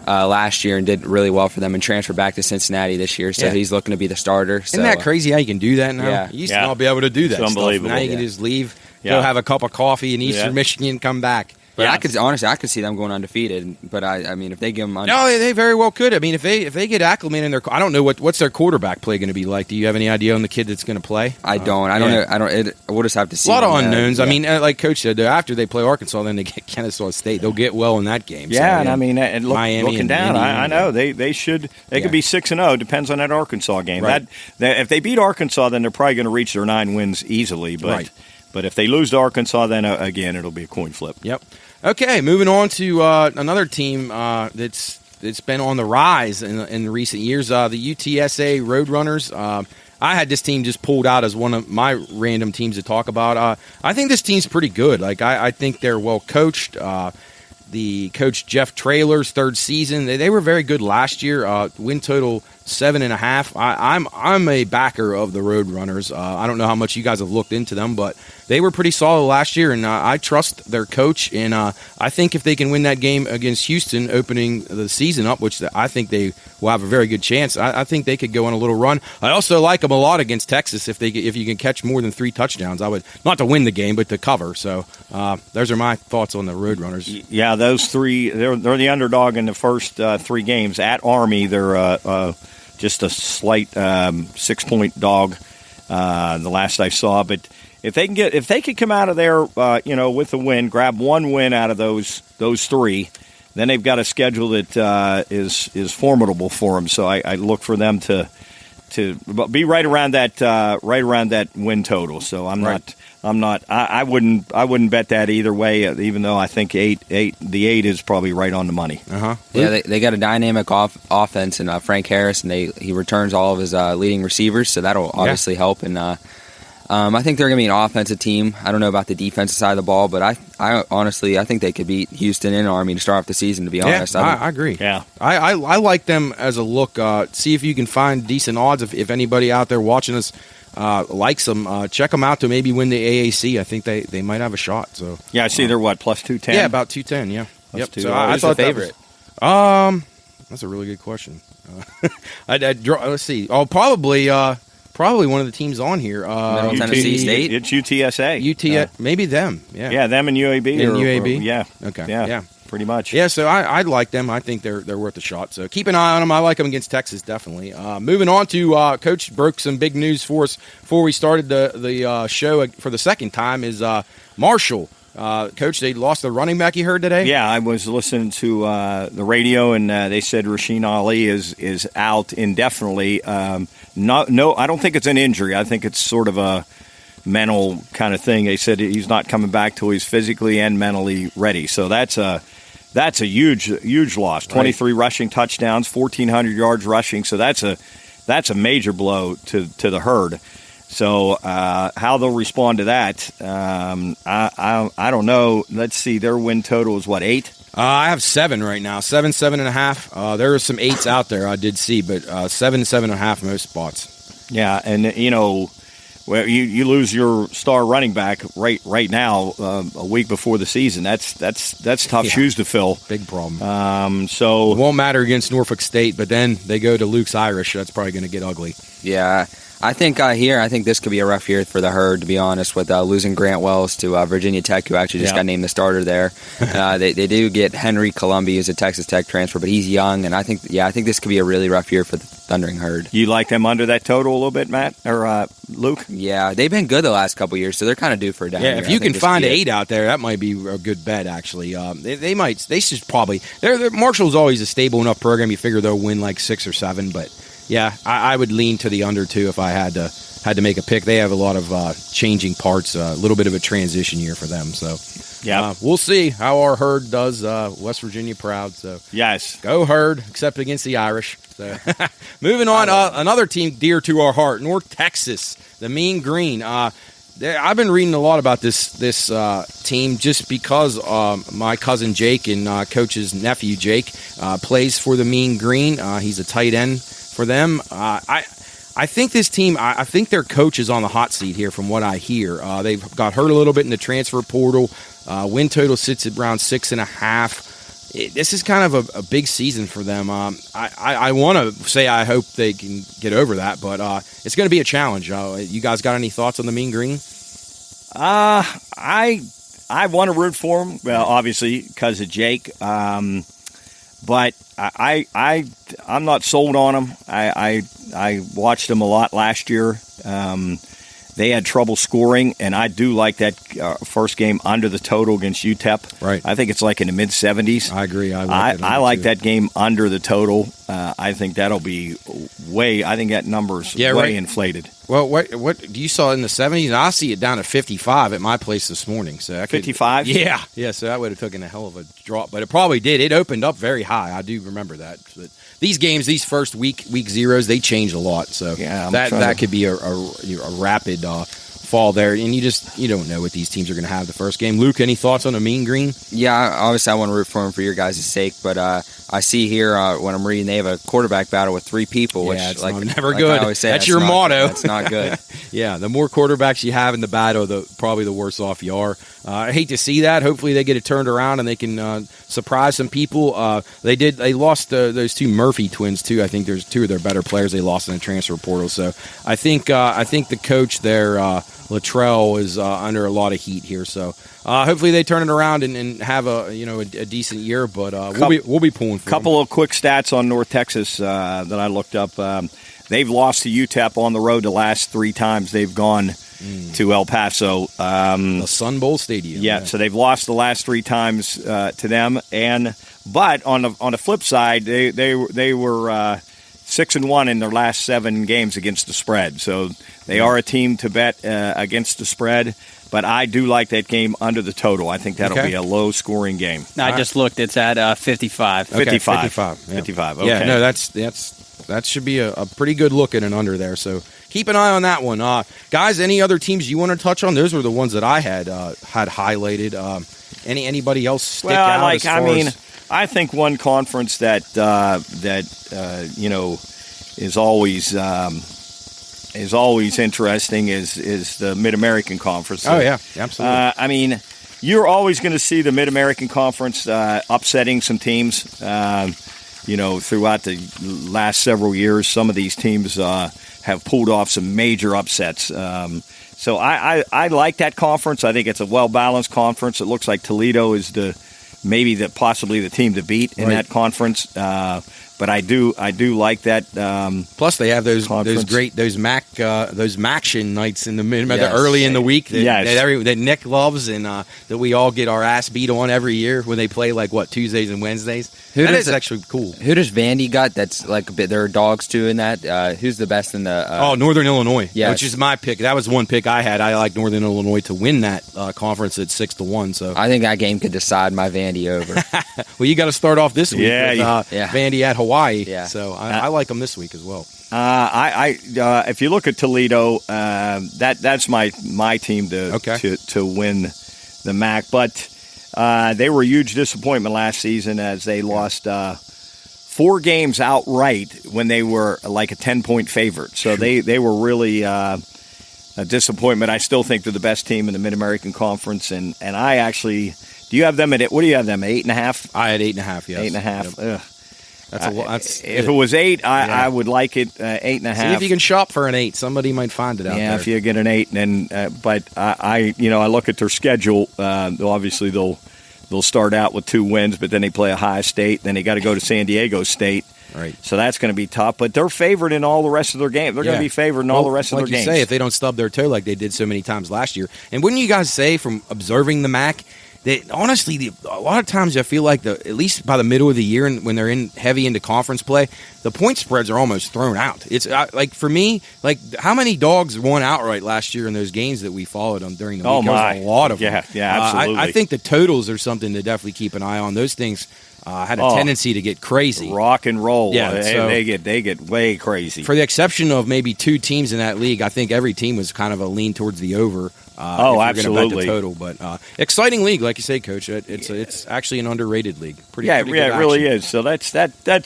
last year and did really well for them, and transferred back to Cincinnati this year. So he's looking to be the starter. Isn't that crazy how you can do that now? Yeah. You used to not be able to do that. It's unbelievable. Now you can just leave, go have a cup of coffee in Eastern Michigan, come back. But I could see them going undefeated. But I mean, if they give them, no, they very well could. I mean, if they get acclimated in I don't know what's their quarterback play going to be like. Do you have any idea on the kid that's going to play? I don't know. We'll just have to see. A lot of unknowns. I mean, like Coach said, after they play Arkansas, then they get Kennesaw State. They'll get well in that game. Yeah, so, and I mean, Miami looking down, I know they should. They could be 6-0. Depends on that Arkansas game. Right. That if they beat Arkansas, then they're probably going to reach their 9 wins easily. But but if they lose to Arkansas, then again it'll be a coin flip. Yep. Okay, moving on to another team that's been on the rise in recent years. The UTSA Roadrunners. I had this team just pulled out as one of my random teams to talk about. I think this team's pretty good. Like I think they're well coached. The coach Jeff Traylor's 3rd season, they were very good last year. Win total 7.5. I'm a backer of the Roadrunners. I don't know how much you guys have looked into them, but they were pretty solid last year, and I trust their coach. And I think if they can win that game against Houston, opening the season up, which I think they will have a very good chance, I think they could go on a little run. I also like them a lot against Texas if you can catch more than 3 touchdowns. I would not to win the game, but to cover. So those are my thoughts on the Roadrunners. Yeah, those 3 they're the underdog in the first 3 games at Army. They're just a slight 6-point dog the last I saw. But if they could come out of there with a win, grab 1 win out of those 3, then they've got a schedule that is formidable for them. So I look for them to be right around that win total. So I wouldn't bet that either way, even though I think the 8 is probably right on the money. Yeah, they got a dynamic offense, and Frank Harris, and he returns all of his leading receivers, so that'll obviously help. And I think they're going to be an offensive team. I don't know about the defensive side of the ball, but I honestly, I think they could beat Houston and Army to start off the season, to be honest. I agree. Yeah. I like them as a look. See if you can find decent odds. If anybody out there watching us likes them, check them out to maybe win the AAC. I think they might have a shot. So Yeah, I see they're what, plus 210? Yeah, about 210, yeah. Plus So I thought the favorite. That's a really good question. Let's see. Oh, probably one of the teams on here. Middle Tennessee State? It's UTSA. Maybe them. Yeah. Yeah, them and UAB. And UAB? Yeah. Okay. Yeah. Pretty much. Yeah, so I like them. I think they're worth a shot. So keep an eye on them. I like them against Texas, definitely. Moving on to Coach broke some big news for us before we started the show for the second time is Marshall. Coach, they lost the running back you heard today? Yeah, I was listening to the radio, and they said Rasheen Ali is out indefinitely. No, I don't think it's an injury. I think it's sort of a mental kind of thing. They said he's not coming back till he's physically and mentally ready. So that's a huge loss. 23 rushing touchdowns, 1,400 yards rushing. So that's a major blow to the herd. So how they'll respond to that, I don't know. Let's see. Their win total is what, 8? I have 7 right now. 7.5. There are some 8s out there I did see, but 7.5 most spots. Yeah, and well, you lose your star running back right now a week before the season. That's tough shoes to fill. Big problem. So it won't matter against Norfolk State, but then they go to Luke's Irish. That's probably going to get ugly. Yeah. I think this could be a rough year for the herd, to be honest, with losing Grant Wells to Virginia Tech, who actually just got named the starter there. They do get Henry Columby, who's a Texas Tech transfer, but he's young, and I think this could be a really rough year for the Thundering Herd. You like them under that total a little bit, Matt or Luke? Yeah, they've been good the last couple years, so they're kind of due for a down year. If you can find 8 out there, that might be a good bet. Actually, they should probably. Marshall's always a stable enough program. You figure they'll win like 6 or 7, but. Yeah, I would lean to the under too if I had to make a pick. They have a lot of changing parts, a little bit of a transition year for them. So yeah, we'll see how our herd does. West Virginia proud. So yes, go herd, except against the Irish. So moving on, another team dear to our heart, North Texas, the Mean Green. I've been reading a lot about this team just because my cousin Jake and Coach's nephew Jake plays for the Mean Green. He's a tight end for them. I think this team, I think their coach is on the hot seat here from what I hear. They've got hurt a little bit in the transfer portal. Win total sits at around 6.5. This is kind of a big season for them. I want to say I hope they can get over that, but it's going to be a challenge. You guys got any thoughts on the Mean Green? I want to root for them. Well, obviously because of Jake. But I'm not sold on them. I watched them a lot last year. They had trouble scoring, and I do like that first game under the total against UTEP. Right. I think it's like in the mid-70s. I agree. I like that game under the total. I think that'll be I think that number's way inflated. Well, what do you saw in the 70s? And I see it down to 55 at my place this morning. So 55? Yeah. So that would have taken a hell of a drop, but it probably did. It opened up very high. I do remember that. But these games, these first week zeros, they changed a lot. So that could be a rapid fall there, and you don't know what these teams are going to have the first game. Luke, any thoughts on the Mean Green? Yeah, obviously I want to root for them for your guys' sake, but I see here when I'm reading they have a quarterback battle with 3 people, which it's like never good. I always say, that's your motto. That's not good. Yeah, the more quarterbacks you have in the battle, probably the worse off you are. I hate to see that. Hopefully they get it turned around and they can surprise some people. They lost those 2 Murphy twins too. I think there's 2 of their better players they lost in the transfer portal. So I think the coach there, Luttrell, is under a lot of heat here. So hopefully they turn it around and have a decent year. But we'll be pulling for couple of quick stats on North Texas that I looked up. They've lost to UTEP on the road the last 3 times they've gone to El Paso. The Sun Bowl Stadium. Yeah, so they've lost the last 3 times to them. But on the flip side, they were 6-1 in their last 7 games against the spread. So they are a team to bet against the spread. But I do like that game under the total. I think that'll be a low-scoring game. I just looked. It's at 55. Okay, 55. 55. Yeah. 55. Okay. Yeah, no, that's that should be a pretty good look at an under there. So keep an eye on that one. Guys, any other teams you want to touch on? Those were the ones that I had highlighted. Anybody else stick out? I think one conference that is always interesting is the Mid-American Conference. Oh yeah, absolutely. You're always going to see the Mid-American Conference upsetting some teams. Throughout the last several years, some of these teams have pulled off some major upsets. So I like that conference. I think it's a well-balanced conference. It looks like Toledo is possibly the team to beat in that conference. But I do like that. Plus, they have those Maction nights in the early in the week that Nick loves, and that we all get our ass beat on every year when they play Tuesdays and Wednesdays. That is actually cool. Who does Vandy got? That's like a bit. There are dogs too in that. Who's the best in the? Northern Illinois. Yes. Which is my pick. That was one pick I had. I like Northern Illinois to win that conference at 6-1. So I think that game could decide my Vandy over. Well, you got to start off this week with Vandy at Hawaii. Yeah. So I like them this week as well. If you look at Toledo, that's my team to win the MAC, but they were a huge disappointment last season as they lost 4 games outright when they were like a 10-point favorite. So they were really a disappointment. I still think they're the best team in the Mid-American Conference, and I actually do you have them at what do you have them 8.5? I had 8.5. Yes, 8.5. Yep. That's a lot. If it was 8, I would like it 8.5. See if you can shop for an 8. Somebody might find it out there. Yeah, if you get an 8, but I look at their schedule. Obviously, they'll start out with 2 wins, but then they play Ohio State. Then they got to go to San Diego State. Right. So that's going to be tough. But they're favored in all the rest of their games. They're going to be favored in all the rest of their games. Like you say, if they don't stub their toe like they did so many times last year. And wouldn't you guys say, from observing the MAC, that honestly, a lot of times I feel like at least by the middle of the year, and when they're heavy into conference play, the point spreads are almost thrown out. It's for me, how many dogs won outright last year in those games that we followed them during the week? There was a lot of them. Yeah, absolutely. I think the totals are something to definitely keep an eye on. Those things had a tendency to get crazy. Rock and roll. Yeah, they get way crazy. For the exception of maybe 2 teams in that league, I think every team was kind of a lean towards the over. Absolutely. Bet the total, but exciting league, like you say, Coach. It's actually an underrated league. Pretty it good really action. is. So that's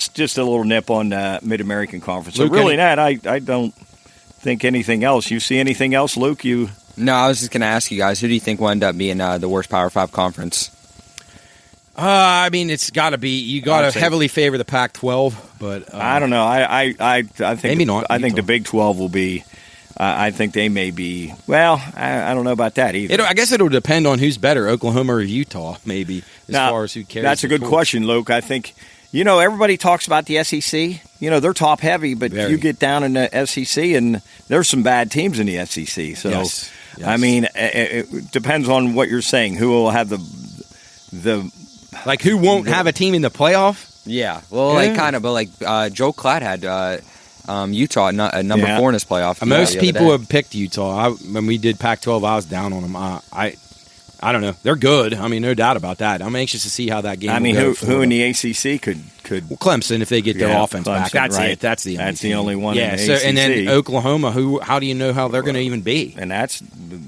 just a little nip on Mid-American Conference. So Luke, really, I don't think anything else. You see anything else, Luke? No, I was just going to ask you guys, who do you think will end up being the worst Power 5 conference? It's got to be. You got to heavily favor the Pac-12, but I don't know. I think maybe not. I think the Big 12 will be. I think they may be. Well, I don't know about that either. I guess it'll depend on who's better, Oklahoma or Utah, maybe, far as who carries. That's a good question, Luke. I think, everybody talks about the SEC. They're top heavy, but you get down in the SEC, and there's some bad teams in the SEC. So, yes. It depends on what you're saying. Who will have the who won't have a team in the playoff? Yeah, well, but Joe Klatt had Utah at number 4 in his playoff. Most people have picked Utah. When we did Pac-12, I was down on them. I don't know. They're good. No doubt about that. I'm anxious to see how that game will go. Who in the ACC could Clemson, if they get their offense back. That's right. it. That's the only one. Yeah. In the So ACC. And then Oklahoma. How do you know how they're going to even be? And that's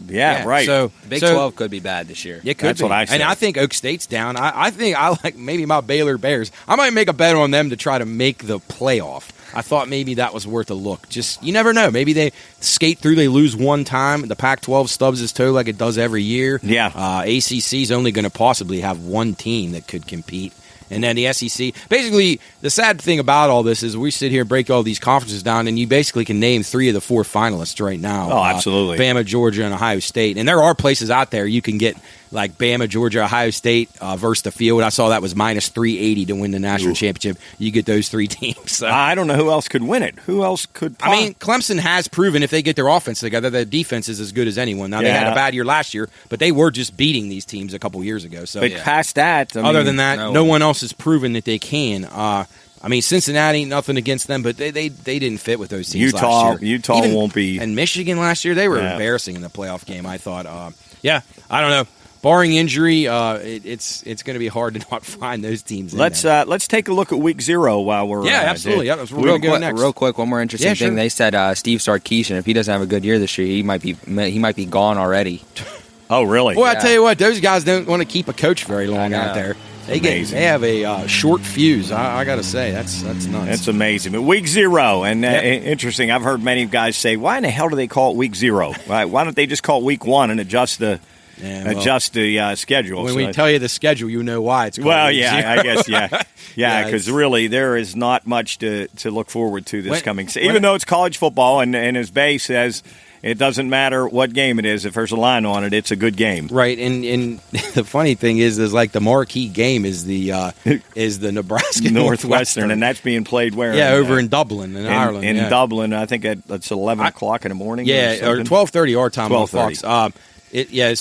right. So Big 12 could be bad this year. It could that's be. What I say. And I think Oak State's down. I think I like maybe my Baylor Bears. I might make a bet on them to try to make the playoff. I thought maybe that was worth a look. Just, you never know. Maybe they skate through, they lose one time. The Pac-12 stubs its toe like it does every year. Yeah. ACC's only going to possibly have one team that could compete. And then the SEC. Basically, the sad thing about all this is we sit here and break all these conferences down, and you basically can name 3 of the 4 finalists right now. Oh, absolutely. Bama, Georgia, and Ohio State. And there are places out there you can get like Bama, Georgia, Ohio State versus the field. I saw that was minus 380 to win the national championship. You get those 3 teams. So. I don't know who else could win it. Who else could? Clemson has proven if they get their offense together, their defense is as good as anyone. Now, they had a bad year last year, but they were just beating these teams a couple years ago. So, but past that, other than that, no one else has proven that they can. Cincinnati ain't nothing against them, but they didn't fit with those teams last year. Utah won't be. And Michigan last year, they were embarrassing in the playoff game, I thought. I don't know. barring injury, it's going to be hard to not find those teams. Let's take a look at week 0 while we're absolutely. That's real quick, one more interesting thing. Sure. They said Steve Sarkisian, if he doesn't have a good year this year, he might be gone already. Oh, really? Well, I tell you what, those guys don't want to keep a coach very long out there. They have a short fuse. I got to say, that's nuts. That's amazing. But week 0, and interesting. I've heard many guys say, "Why in the hell do they call it week 0? Why don't they just call it week 1 and adjust the schedule?" When we tell you the schedule, you know why it's called week 0. I guess, because really there is not much to look forward to this coming season. Even though it's college football, and as Bay says, it doesn't matter what game it is. If there's a line on it, it's a good game. Right, and the funny thing is like the marquee game is the Nebraska Northwestern, and that's being played where? Yeah, over in Dublin, in Ireland. In Dublin, I think it's 11 o'clock in the morning. Yeah, or 12:30 our time on Fox. So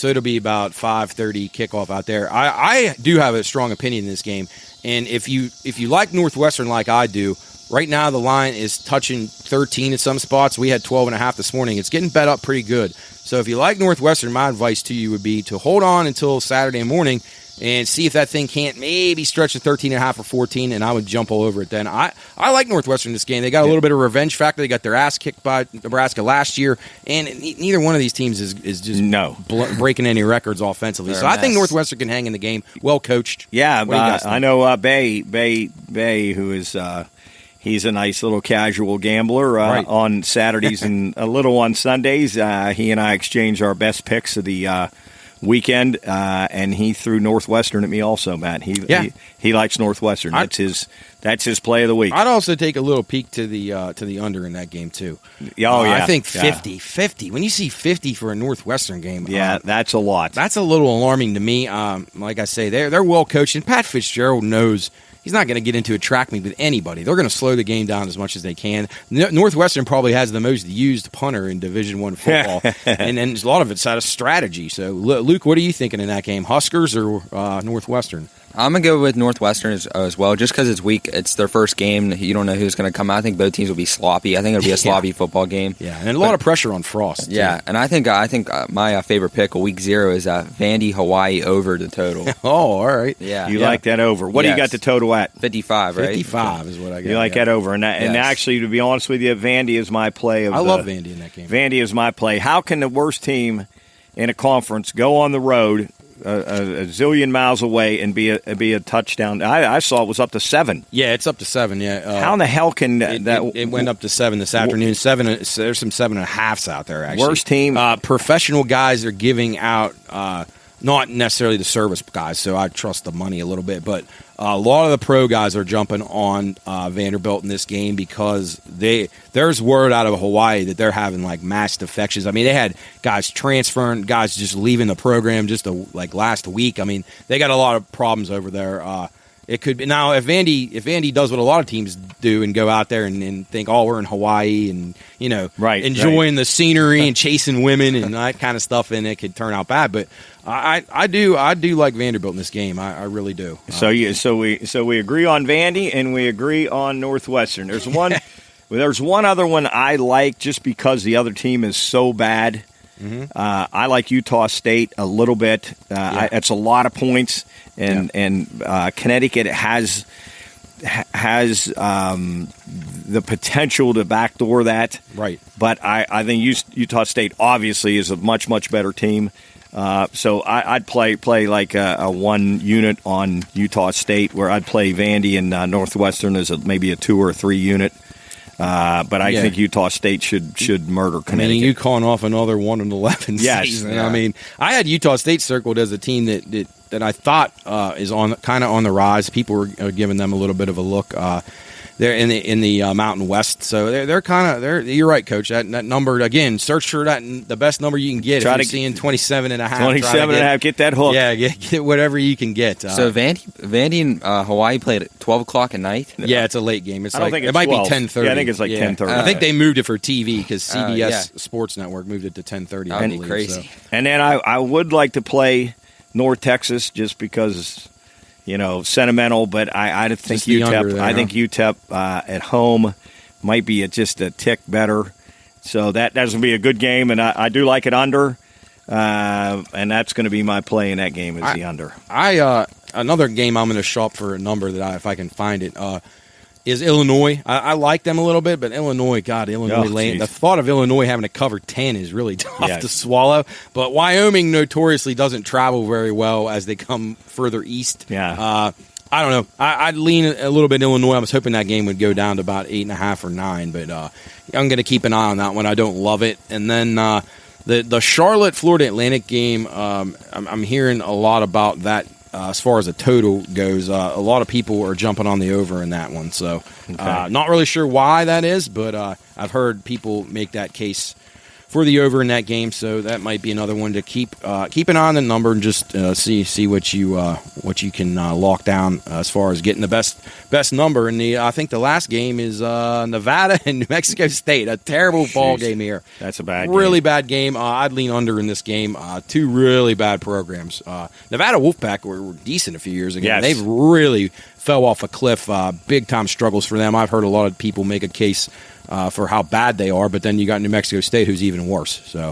it'll be about 5:30 kickoff out there. I do have a strong opinion in this game, and if you like Northwestern like I do. Right now, the line is touching 13 at some spots. We had 12.5 this morning. It's getting bet up pretty good. So if you like Northwestern, my advice to you would be to hold on until Saturday morning and see if that thing can't maybe stretch to 13.5 or 14, and I would jump all over it then. I like Northwestern in this game. They got a little bit of revenge factor. They got their ass kicked by Nebraska last year, and neither one of these teams is just breaking any records offensively. So I think Northwestern can hang in the game. Well coached. Yeah, I know Bay, who is he's a nice little casual gambler on Saturdays and a little on Sundays. He and I exchanged our best picks of the weekend, and he threw Northwestern at me also, Matt. He likes Northwestern. That's his play of the week. I'd also take a little peek to the under in that game too. I think 50. When you see 50 for a Northwestern game, that's a lot. That's a little alarming to me. Like I say, they're well coached, and Pat Fitzgerald knows. He's not going to get into a track meet with anybody. They're going to slow the game down as much as they can. Northwestern probably has the most used punter in Division I football, and a lot of it's out of strategy. So, Luke, what are you thinking in that game, Huskers or Northwestern? I'm going to go with Northwestern as well, just because it's weak. It's their first game. You don't know who's going to come out. I think both teams will be sloppy. I think it'll be a sloppy football game. Yeah, and a lot of pressure on Frost. Yeah, too. And I think my favorite pick of week 0 is Vandy Hawaii over the total. Oh, all right. Yeah, you like that over. What do you got the total at? 55, right? 55 is what I got. You like that over. And actually, to be honest with you, Vandy is my play. I love Vandy in that game. Vandy is my play. How can the worst team in a conference go on the road a zillion miles away and be a touchdown? I saw it was up to 7. Yeah, it's up to 7. Yeah. How in the hell can that? It went up to 7 this afternoon. 7. There's some 7.5s out there. Actually, worst team. Professional guys are giving out. Not necessarily the service guys, so I trust the money a little bit. But a lot of the pro guys are jumping on Vanderbilt in this game because there's word out of Hawaii that they're having like mass defections. I mean, they had guys transferring, guys just leaving the program just last week. I mean, they got a lot of problems over there. It could be now if Vandy does what a lot of teams do and go out there and think, oh, we're in Hawaii and enjoying the scenery and chasing women and that kind of stuff, and it could turn out bad. But I do like Vanderbilt in this game. I really do. So we agree on Vandy and we agree on Northwestern. There's one other one I like just because the other team is so bad. Mm-hmm. I like Utah State a little bit. It's a lot of points, and Connecticut has the potential to backdoor that. Right. But I think Utah State obviously is a much, much better team. So I'd play like a 1 unit on Utah State, where I'd play Vandy and Northwestern as maybe a 2 or 3 unit. But I think Utah State should murder Connecticut. I mean, you calling off another 1-11 season. Yeah. I mean, I had Utah State circled as a team that I thought is kind of on the rise. People were giving them a little bit of a look. They're in the Mountain West, so they're you're right, Coach. That number again. Search for the best number you can get. Try if you're seeing 27.5. 27.5. Get that hook. Yeah, get whatever you can get. So Vandy and Hawaii played at 12 o'clock at night. Yeah, it's a late game. It's it might 12. be 10:30. Yeah, I think it's like 10:30. I think they moved it for TV because CBS Sports Network moved it to 10:30. That'd be crazy. So. And then I would like to play North Texas just because. Sentimental, but I think UTEP. I think UTEP at home might be just a tick better. So that's going to be a good game, and I do like it under. and that's going to be my play in that game is the under. Another game I'm going to shop for a number that if I can find it is Illinois. I like them a little bit, but Illinois, the thought of Illinois having to cover 10 is really tough to swallow. But Wyoming notoriously doesn't travel very well as they come further east. Yeah. I don't know. I'd lean a little bit Illinois. I was hoping that game would go down to about 8.5 or 9, but I'm going to keep an eye on that one. I don't love it. And then the Charlotte Florida Atlantic game, I'm hearing a lot about that as far as the total goes. A lot of people are jumping on the over in that one. So not really sure why that is, but I've heard people make that case for the over in that game, so that might be another one to keep an eye on the number and just see what you can lock down as far as getting the best number. And I think the last game is Nevada and New Mexico State, a terrible ball game here. That's a bad, really bad game. I'd lean under in this game. Two really bad programs. Nevada Wolfpack were decent a few years ago. Yes. They've really fell off a cliff. Big time struggles for them. I've heard a lot of people make a case for how bad they are, but then you got New Mexico State, who's even worse. So,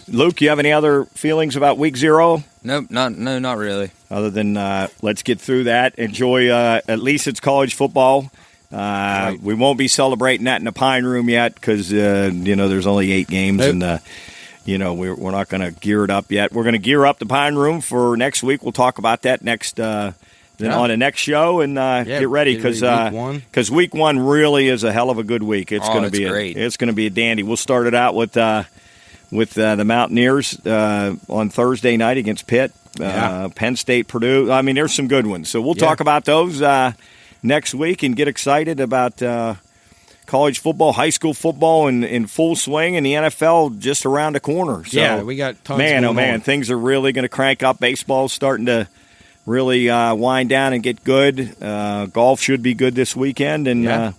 Luke, you have any other feelings about Week 0? Nope, not really. Other than let's get through that. Enjoy. At least it's college football. Right. We won't be celebrating that in the Pine Room yet because there's only 8 games, and we're not going to gear it up yet. We're going to gear up the Pine Room for next week. We'll talk about that next. On the next show, and get ready because week 1 really is a hell of a good week. It's going to be great. It's going to be a dandy. We'll start it out with the Mountaineers on Thursday night against Pitt, Penn State, Purdue. I mean, there's some good ones. So we'll talk about those next week and get excited about college football, high school football in full swing, and the NFL just around the corner. So, we got tons man, going on. Things are really going to crank up. Baseball's starting to really wind down and get good. Golf should be good this weekend, and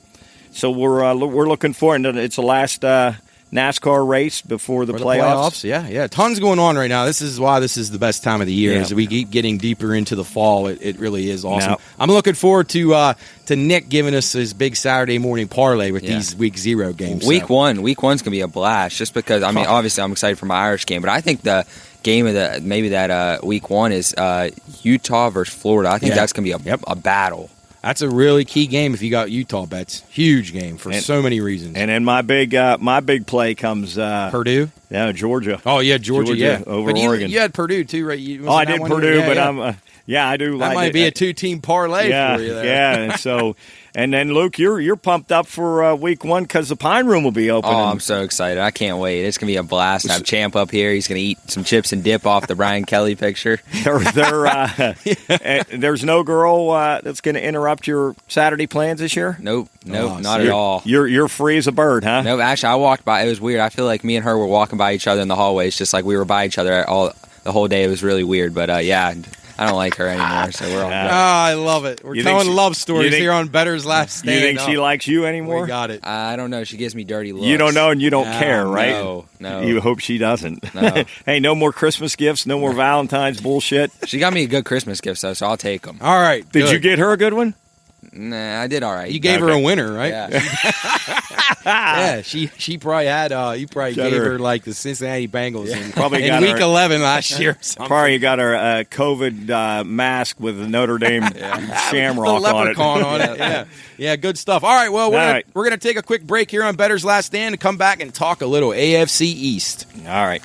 so we're looking forward. It's the last NASCAR race before the playoffs. Yeah, tons going on right now. This is why this is the best time of the year. As we keep getting deeper into the fall, it really is awesome. I'm looking forward to Nick giving us his big Saturday morning parlay with these Week 0 games. Week 1's gonna be a blast, just because obviously I'm excited for my Irish game, but I think the game of that Week 1 is Utah versus Florida. I think that's going to be a battle. That's a really key game if you got Utah bets. Huge game for so many reasons. And then my big play comes Purdue. Yeah, Georgia. Oh yeah, Georgia over but Oregon. You had Purdue too, right? I did Purdue, but I'm I do. That might be a 2-team parlay for you there. Yeah, and so. And then, Luke, you're pumped up for Week 1 because the Pine Room will be open. Oh, I'm so excited. I can't wait. It's going to be a blast to have Champ up here. He's going to eat some chips and dip off the Brian Kelly picture. There's no girl that's going to interrupt your Saturday plans this year? Nope, not at all. You're free as a bird, huh? Nope, actually, I walked by. It was weird. I feel like me and her were walking by each other in the hallways, just like we were by each other the whole day. It was really weird, but I don't like her anymore, so we're all good. I love it. We're telling love stories here on Bettor's Last Stand. You think she likes you anymore? We got it. I don't know. She gives me dirty looks. You don't know and you don't care, right? No. You hope she doesn't. No. Hey, no more Christmas gifts, no more Valentine's bullshit. She got me a good Christmas gift, though, so I'll take them. All right. Did you get her a good one? Nah, I did all right. You gave her a winner, right? Yeah. She probably had. You probably gave her like the Cincinnati Bengals in Week 11 last year. Probably got her a COVID mask with the Notre Dame shamrock the on it. Leprechaun on it. Yeah, good stuff. All right, well, we're gonna take a quick break here on Bettor's Last Stand and come back and talk a little AFC East. All right.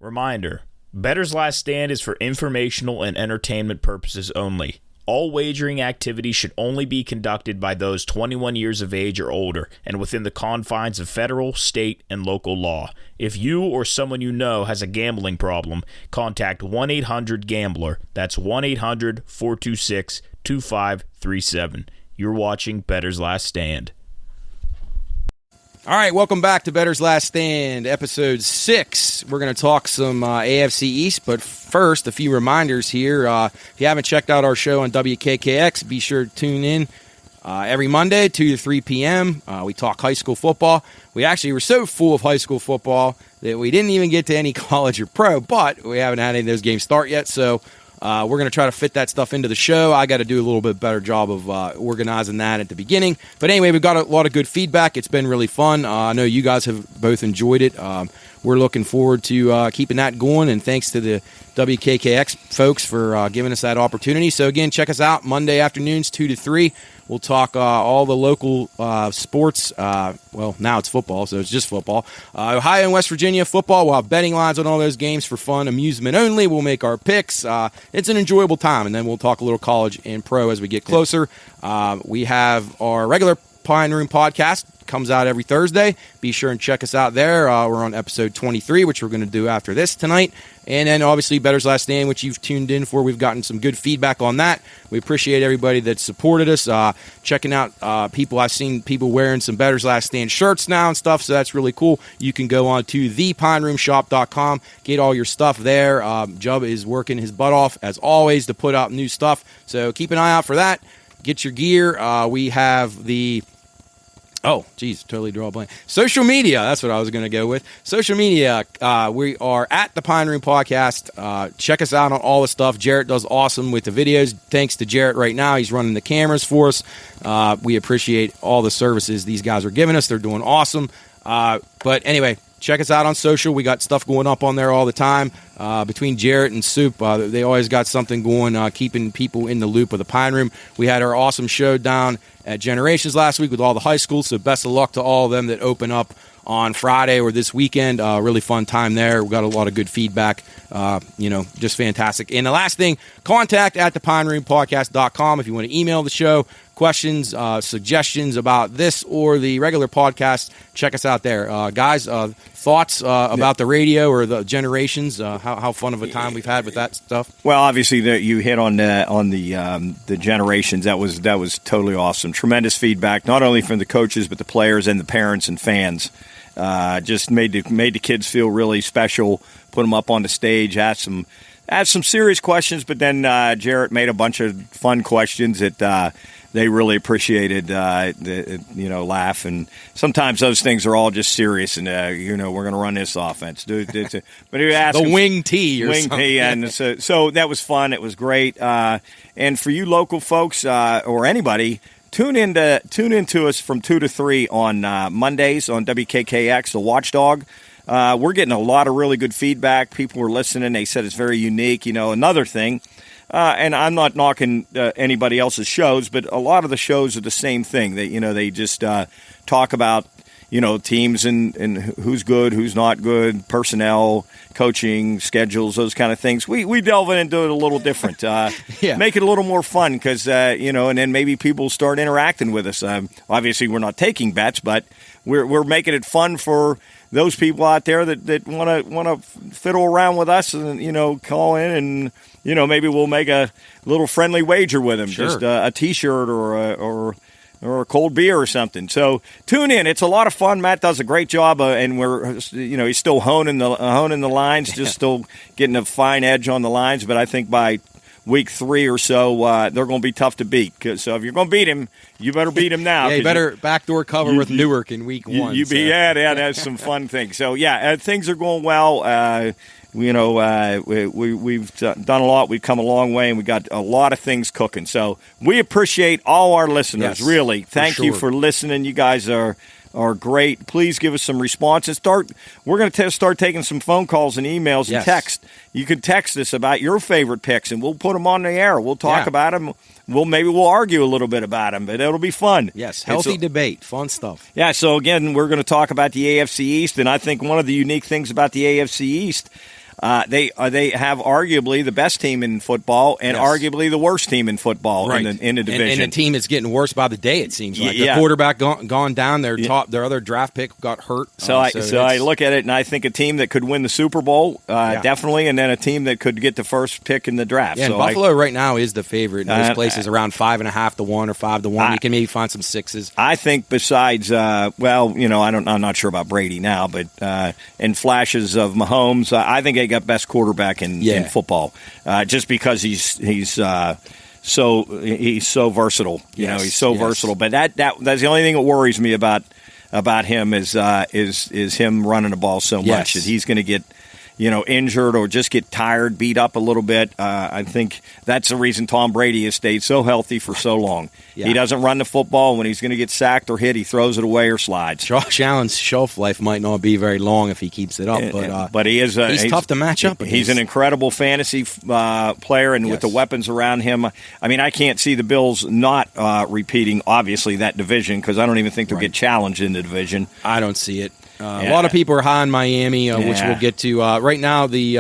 Reminder: Bettor's Last Stand is for informational and entertainment purposes only. All wagering activity should only be conducted by those 21 years of age or older and within the confines of federal, state, and local law. If you or someone you know has a gambling problem, contact 1-800-GAMBLER. That's 1-800-426-2537. You're watching Bettor's Last Stand. All right, welcome back to Bettor's Last Stand, Episode 6. We're going to talk some AFC East, but first, a few reminders here. If you haven't checked out our show on WKKX, be sure to tune in every Monday, 2 to 3 p.m. We talk high school football. We actually were so full of high school football that we didn't even get to any college or pro, but we haven't had any of those games start yet, so we're going to try to fit that stuff into the show. I got to do a little bit better job of organizing that at the beginning. But anyway, we've got a lot of good feedback. It's been really fun. I know you guys have both enjoyed it. we're looking forward to keeping that going. And thanks to the WKKX folks for giving us that opportunity. So again, check us out Monday afternoons 2 to 3. We'll talk all the local sports. Well, now it's football, so it's just football. Ohio and West Virginia football. We'll have betting lines on all those games for fun, amusement only. We'll make our picks. It's an enjoyable time, and then we'll talk a little college and pro as we get closer. We have our regular Pine Room podcast. Comes out every Thursday. Be sure and check us out there. We're on episode 23, which we're going to do after this tonight. And then obviously Bettor's Last Stand, which you've tuned in for. We've gotten some good feedback on that. We appreciate everybody that supported us. Checking out people. I've seen people wearing some Bettor's Last Stand shirts now and stuff, so that's really cool. You can go on to thepineroomshop.com, get all your stuff there. Jub is working his butt off, as always, to put out new stuff. So keep an eye out for that. Get your gear. We have the... Oh, geez, totally draw a blank. Social media, that's what I was going to go with. Social media, we are at the Pine Room Podcast. Check us out on all the stuff. Jarrett does awesome with the videos. Thanks to Jarrett right now. He's running the cameras for us. We appreciate all the services these guys are giving us. They're doing awesome. But anyway, check us out on social. We got stuff going up on there all the time. Between Jarrett and Soup, they always got something going, keeping people in the loop of the Pine Room. We had our awesome show down at Generations last week with all the high schools, so best of luck to all of them that open up on Friday or this weekend. Really fun time there. We got a lot of good feedback. Just fantastic. And the last thing, contact at thepineroompodcast.com if you want to email the show. Questions, suggestions about this or the regular podcast, check us out there. Guys, thoughts about the radio or the Generations, how fun of a time we've had with that stuff? Well, obviously, you hit on the Generations. That was totally awesome. Tremendous feedback, not only from the coaches, but the players and the parents and fans. Just made the kids feel really special, put them up on the stage, asked some serious questions, but then Jarrett made a bunch of fun questions that they really appreciated, laugh. And sometimes those things are all just serious, and, we're going to run this offense. But he asked the wing tee or something. Tee, and so that was fun. It was great. And for you local folks or anybody, tune in to us from 2 to 3 on Mondays on WKKX, the Watchdog. We're getting a lot of really good feedback. People were listening. They said it's very unique. Another thing, and I'm not knocking anybody else's shows, but a lot of the shows are the same thing. They just talk about, teams and who's good, who's not good, personnel, coaching, schedules, those kind of things. We delve into it a little different. Make it a little more fun because, and then maybe people start interacting with us. Obviously, we're not taking bets, but we're making it fun for those people out there that want to fiddle around with us and, call in and, maybe we'll make a little friendly wager with them. Sure. Just a T-shirt or a cold beer or something. So tune in. It's a lot of fun. Matt does a great job, and we're, he's still honing the lines, just still getting a fine edge on the lines. But I think by week 3 or so, they're going to be tough to beat. So if you're going to beat him, you better beat him now. You better backdoor cover with Newark in week 1. That's some fun things. So things are going well. We've done a lot. We've come a long way, and we got a lot of things cooking. So we appreciate all our listeners. Yes, really, thank you for listening. You guys are great. Please give us some responses. We're going to start taking some phone calls and emails and text. You can text us about your favorite picks, and we'll put them on the air. We'll talk about them. We'll argue a little bit about them, but it'll be fun. Yes, healthy debate, fun stuff. Yeah. So again, we're going to talk about the AFC East, and I think one of the unique things about the AFC East. They have arguably the best team in football and arguably the worst team in football in the division. And the team is getting worse by the day, it seems like. The quarterback gone down, their other draft pick got hurt. So I look at it, and I think a team that could win the Super Bowl, definitely, and then a team that could get the first pick in the draft. Yeah, and Buffalo right now is the favorite in most places, around 5.5 to 1 or 5 to 1. You can maybe find some 6s. I think besides, I'm not sure about Brady now, but in flashes of Mahomes, I think they got best quarterback in football, just because he's so versatile. He's so versatile. But that's the only thing that worries me about him is him running the ball so much that he's going to get injured or just get tired, beat up a little bit. I think that's the reason Tom Brady has stayed so healthy for so long. Yeah. He doesn't run the football. When he's going to get sacked or hit, he throws it away or slides. Josh Allen's shelf life might not be very long if he keeps it up, but he is he's tough to match up against. He's an incredible fantasy player, and with the weapons around him, I mean, I can't see the Bills not repeating, obviously, that division, because I don't even think they'll get challenged in the division. I don't see it. A lot of people are high on Miami, which we'll get to. Right now, the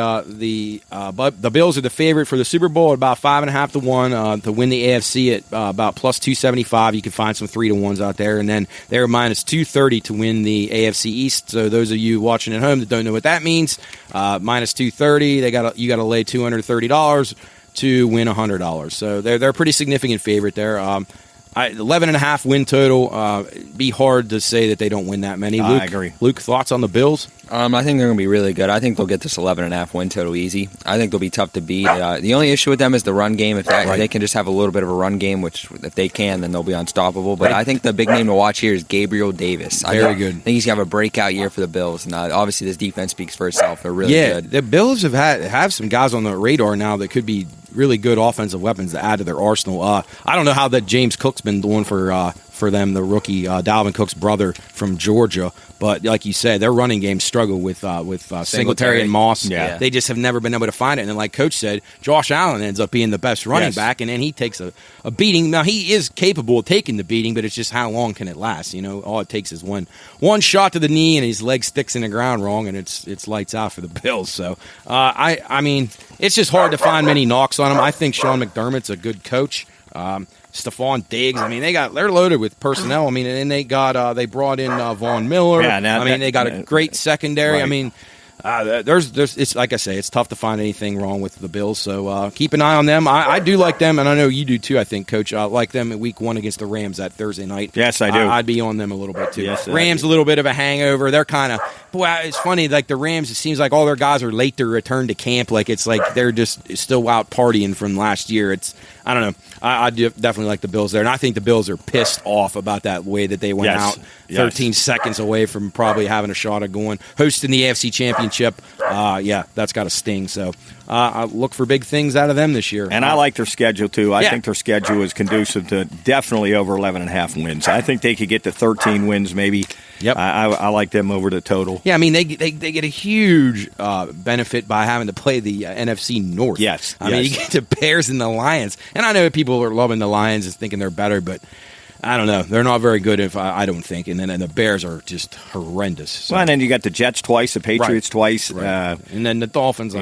Bills are the favorite for the Super Bowl at about 5.5 to 1 to win the AFC at about plus 275. You can find some 3 to 1s out there, and then they're minus 230 to win the AFC East. So those of you watching at home that don't know what that means, minus 230, you got to lay $230 to win $100. So they're a pretty significant favorite there. 11.5 win total. Be hard to say that they don't win that many. Luke, I agree. Luke, thoughts on the Bills? I think they're going to be really good. I think they'll get this 11.5 win total easy. I think they'll be tough to beat. The only issue with them is the run game. If they can just have a little bit of a run game, which if they can, then they'll be unstoppable. But I think the big name to watch here is Gabriel Davis. Very good. I think he's going to have a breakout year for the Bills. And obviously, this defense speaks for itself. They're really good. The Bills have some guys on the radar now that could be really good offensive weapons to add to their arsenal. I don't know how that James Cook's been doing for them, the rookie Dalvin Cook's brother from Georgia. But like you said, their running game struggle with Singletary and Moss. Yeah. They just have never been able to find it. And then, like Coach said, Josh Allen ends up being the best running back, and then he takes a beating. Now, he is capable of taking the beating, but it's just how long can it last? All it takes is one shot to the knee, and his leg sticks in the ground wrong, and it's lights out for the Bills. So, I mean, it's just hard to find many knocks on him. I think Sean McDermott's a good coach. Stephon Diggs. I mean, they're loaded with personnel. I mean, and they brought in Von Miller. They got a great secondary. Right. I mean, it's like I say, it's tough to find anything wrong with the Bills. So keep an eye on them. I do like them, and I know you do too. I think, Coach, I like them at Week 1 against the Rams that Thursday night. Yes, I do. I'd be on them a little bit too. Yes, Rams a little bit of a hangover. They're kind of it's funny. Like the Rams, it seems like all their guys are late to return to camp. Like it's like they're just still out partying from last year. I don't know. I definitely like the Bills there, and I think the Bills are pissed off about that way that they went out 13 seconds away from probably having a shot at hosting the AFC Championship. That's got to sting. So I look for big things out of them this year. And I like their schedule, too. I think their schedule is conducive to definitely over 11.5 wins. I think they could get to 13 wins maybe. Yep. I like them over the total. Yeah, I mean, they get a huge benefit by having to play the NFC North. Yes. I mean, you get the Bears and the Lions. And I know people are loving the Lions and thinking they're better, but I don't know. They're not very good, I don't think. And then the Bears are just horrendous. So. Well, and then you got the Jets twice, the Patriots twice. Right. And then the Dolphins.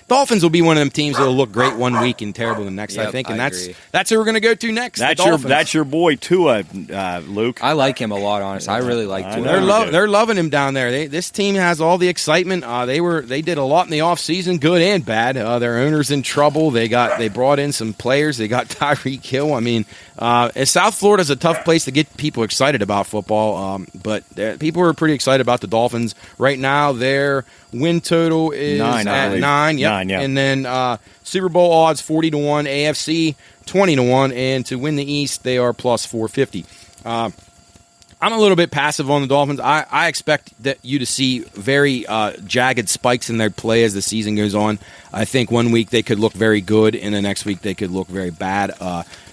Dolphins will be one of them teams that will look great one week and terrible the next, I think. And that's who we're going to go to next. That's your boy, Tua, Luke. I like him a lot, honestly. I really like Tua. They're loving him down there. This team has all the excitement. They did a lot in the offseason, good and bad. Their owner's in trouble. They brought in some players. They got Tyreek Hill. I mean, South Florida's a tough place to get people excited about football, but people are pretty excited about the Dolphins. Right now, their win total is 9. Yep. 9, yeah. And then Super Bowl odds 40 to 1, AFC 20 to 1, and to win the East, they are plus 450. I'm a little bit passive on the Dolphins. I expect you to see very jagged spikes in their play as the season goes on. I think one week they could look very good, and the next week they could look very bad.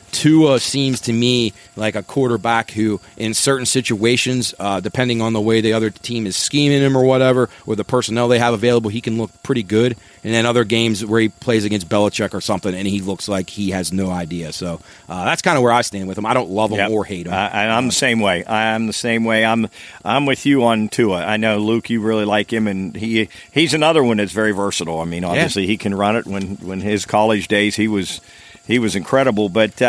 Tua seems to me like a quarterback who, in certain situations, depending on the way the other team is scheming him or whatever, or the personnel they have available, he can look pretty good. And then other games where he plays against Belichick or something, and he looks like he has no idea. So that's kind of where I stand with him. I don't love him or hate him. I'm the same way. I'm the same way. I'm with you on Tua. I know, Luke, you really like him, and he's another one that's very versatile. I mean, obviously he can run it. When his college days, he was incredible, but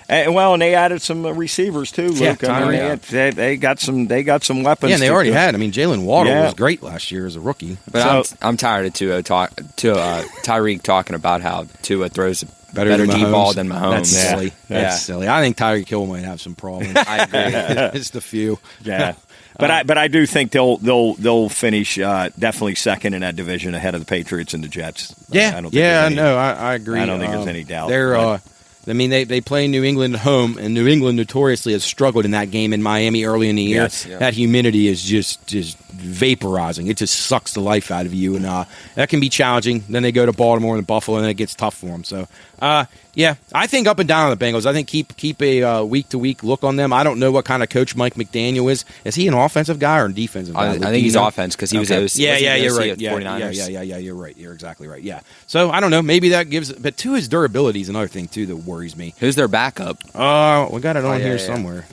and they added some receivers too, Luke. They got some weapons. Yeah, and they already had. I mean, Jalen Waddle was great last year as a rookie. But I'm tired of Tyreek talking about how Tua throws better deep ball than Mahomes. That's silly. That's silly. I think Tyreek Hill might have some problems. I agree. It's the few. Yeah. But I do think they'll finish definitely second in that division ahead of the Patriots and the Jets. Yeah, I agree. I don't think there's any doubt. They play New England at home, and New England notoriously has struggled in that game in Miami early in the year. Yes, That humidity is just vaporizing. It just sucks the life out of you, and that can be challenging. Then they go to Baltimore and Buffalo, and then it gets tough for them. So, yeah, I think up and down on the Bengals. I think keep a week-to-week look on them. I don't know what kind of coach Mike McDaniel is. Is he an offensive guy or a defensive guy? I think he's offense because he was OC. Yeah, you're right. Yeah, You're right. You're exactly right. Yeah. So, I don't know. Maybe that gives – but to his durability is another thing, too, that worries me. Who's their backup? We got it on here somewhere.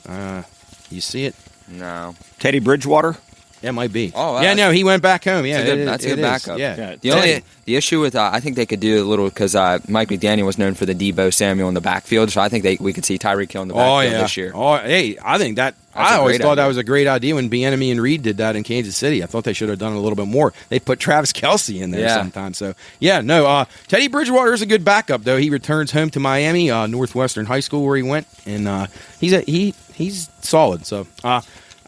You see it? No. Teddy Bridgewater? It might be. Oh, wow. Yeah, no, he went back home. Yeah, that's a good backup. Yeah. The issue with I think they could do a little because Mike McDaniel was known for the Debo Samuel in the backfield, so I think we could see Tyreek Hill in the backfield this year. Oh, hey, I think that I always thought that was a great idea when Bieniemy and Reed did that in Kansas City. I thought they should have done a little bit more. They put Travis Kelce in there sometimes. So Teddy Bridgewater is a good backup though. He returns home to Miami, Northwestern High School where he went, and he's solid. So.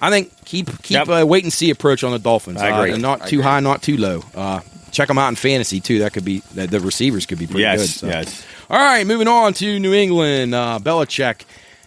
I think keep a wait and see approach on the Dolphins. I agree. Not too high, not too low. Check them out in fantasy too. That could be the receivers could be pretty good. So. Yes. All right, moving on to New England. Belichick,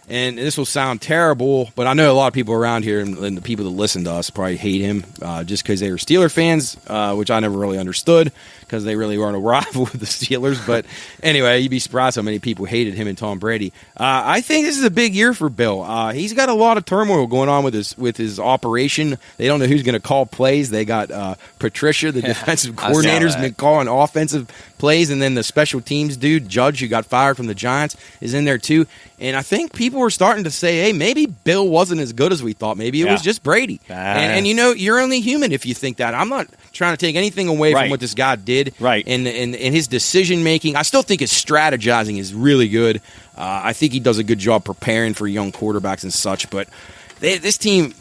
and this will sound terrible, but I know a lot of people around here and the people that listen to us probably hate him just because they were Steeler fans, which I never really understood because they really weren't a rival with the Steelers. But anyway, you'd be surprised how many people hated him and Tom Brady. I think this is a big year for Bill. He's got a lot of turmoil going on with his operation. They don't know who's going to call plays. They got Patricia, the defensive coordinator, has been calling offensive plays, and then the special teams dude, Judge, who got fired from the Giants, is in there too. And I think people are starting to say, hey, maybe Bill wasn't as good as we thought. Maybe it was just Brady. And you're only human if you think that. I'm not trying to take anything away from what this guy did. Right. And his decision-making. I still think his strategizing is really good. I think he does a good job preparing for young quarterbacks and such. But this team,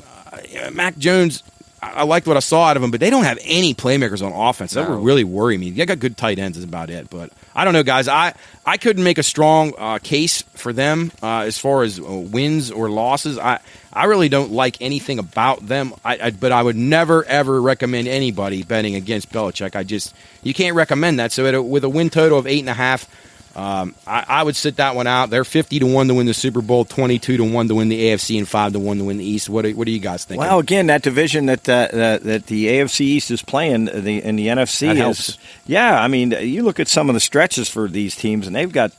Mac Jones, I liked what I saw out of him, but they don't have any playmakers on offense. That would really worry me. They got good tight ends is about it. But I don't know, guys. I couldn't make a strong case for them as far as wins or losses. I really don't like anything about them. But I would never, ever recommend anybody betting against Belichick. You can't recommend that. So with a win total of 8.5, I would sit that one out. They're 50-1 to win the Super Bowl, 22-1 to win the AFC, and 5-1 to win the East. What do you guys think? Well, again, that division that the AFC East is playing in the NFC helps. Yeah. I mean, you look at some of the stretches for these teams, and they've got